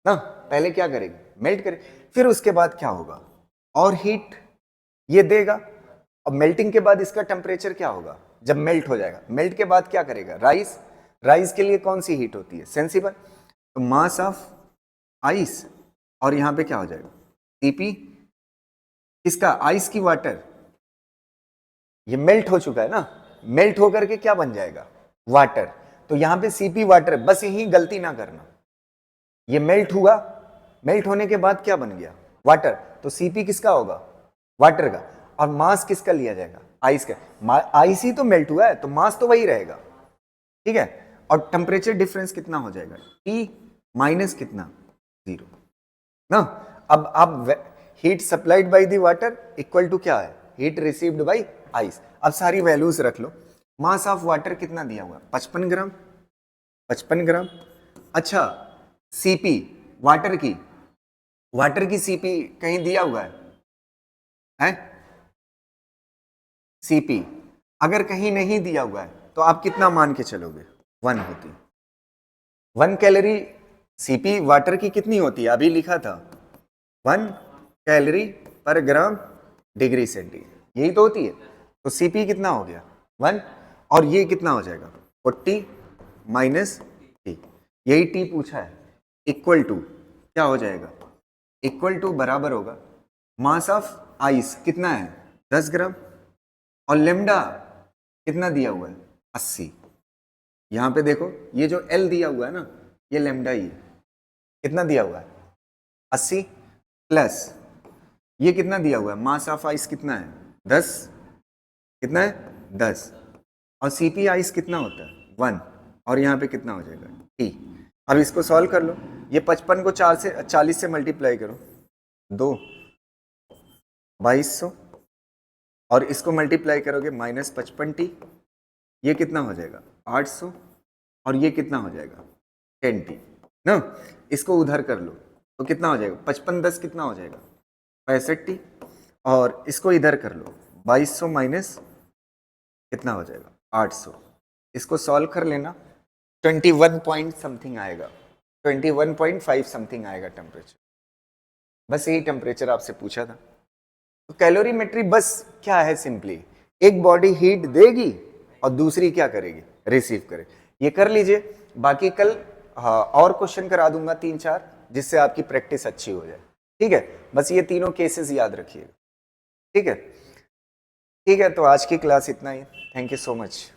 S1: ना। पहले क्या करेगी? मेल्ट करेगी। फिर उसके बाद क्या होगा? और हीट ये देगा। और मेल्टिंग के बाद इसका टेम्परेचर क्या होगा? जब मेल्ट हो जाएगा, मेल्ट के बाद क्या करेगा? राइस। राइस के लिए कौन सी हीट होती है? सेंसिबल। तो मास ऑफ आइस और यहां पे क्या हो जाएगा? टीपी किसका? आइस की वाटर ये मेल्ट हो चुका है ना, मेल्ट होकर के क्या बन जाएगा, वाटर। तो यहां पे Cp वाटर है, बस यही गलती ना करना, ये मेल्ट हुआ, मेल्ट होने के बाद क्या बन गया, वाटर। तो Cp किसका होगा, वाटर का, और मास किसका लिया जाएगा, आइस का। आइस ही तो मेल्ट हुआ है तो मास तो वही रहेगा, ठीक है। और टेम्परेचर डिफरेंस कितना हो जाएगा, T माइनस कितना, 0 ना। अब heat supplied by the water equal to क्या है, हीट रिसीव्ड बाय आइस। अब सारी वैल्यूज रख लो। मास ऑफ वाटर कितना दिया हुआ, 55 ग्राम, 55 ग्राम। अच्छा Cp वाटर की Cp कहीं दिया हुआ है? Cp अगर कहीं नहीं दिया हुआ है तो आप कितना मान के चलोगे, 1 होती, 1 कैलोरी Cp वाटर की कितनी होती है, अभी लिखा था 1 कैलोरी पर ग्राम डिग्री सेंटीग्रेड, यही तो होती है। तो Cp कितना हो गया 1, और ये कितना हो जाएगा 40 माइनस T, यही T पूछा है, इक्वल टू क्या हो जाएगा, इक्वल टू बराबर होगा मास ऑफ आइस कितना है 10 ग्राम, और लेमडा कितना दिया हुआ है 80। यहां पे देखो ये जो L दिया हुआ है ना, ये लेमडा ही है, कितना दिया हुआ है 80, प्लस ये कितना दिया हुआ है, मास ऑफ आइस कितना है 10, कितना है 10, और Cp आइस कितना होता है 1, और यहाँ पे कितना हो जाएगा T। अब इसको सॉल्व कर लो, ये 55 को 40 से मल्टीप्लाई करो, 2 2200, और इसको मल्टीप्लाई करोगे माइनस 55T, ये कितना हो जाएगा 800, और ये कितना हो जाएगा 10T ना। इसको उधर कर लो तो कितना हो जाएगा, 55 10 कितना हो जाएगा 65T, और इसको इधर कर लो 2200 माइनस कितना हो जाएगा 800, इसको सॉल्व कर लेना, 21 पॉइंट समथिंग आएगा, 21.5 समथिंग आएगा टेम्परेचर। बस यही टेम्परेचर आपसे पूछा था। तो कैलोरीमेट्री बस क्या है, सिंपली एक बॉडी हीट देगी और दूसरी क्या करेगी, रिसीव करे। ये कर लीजिए, बाकी कल और क्वेश्चन करा दूंगा 3-4, जिससे आपकी प्रैक्टिस अच्छी हो जाए, ठीक है। बस ये तीनों केसेस याद रखिएगा, ठीक है। ठीक है, तो आज की क्लास इतना ही, थैंक यू सो मच।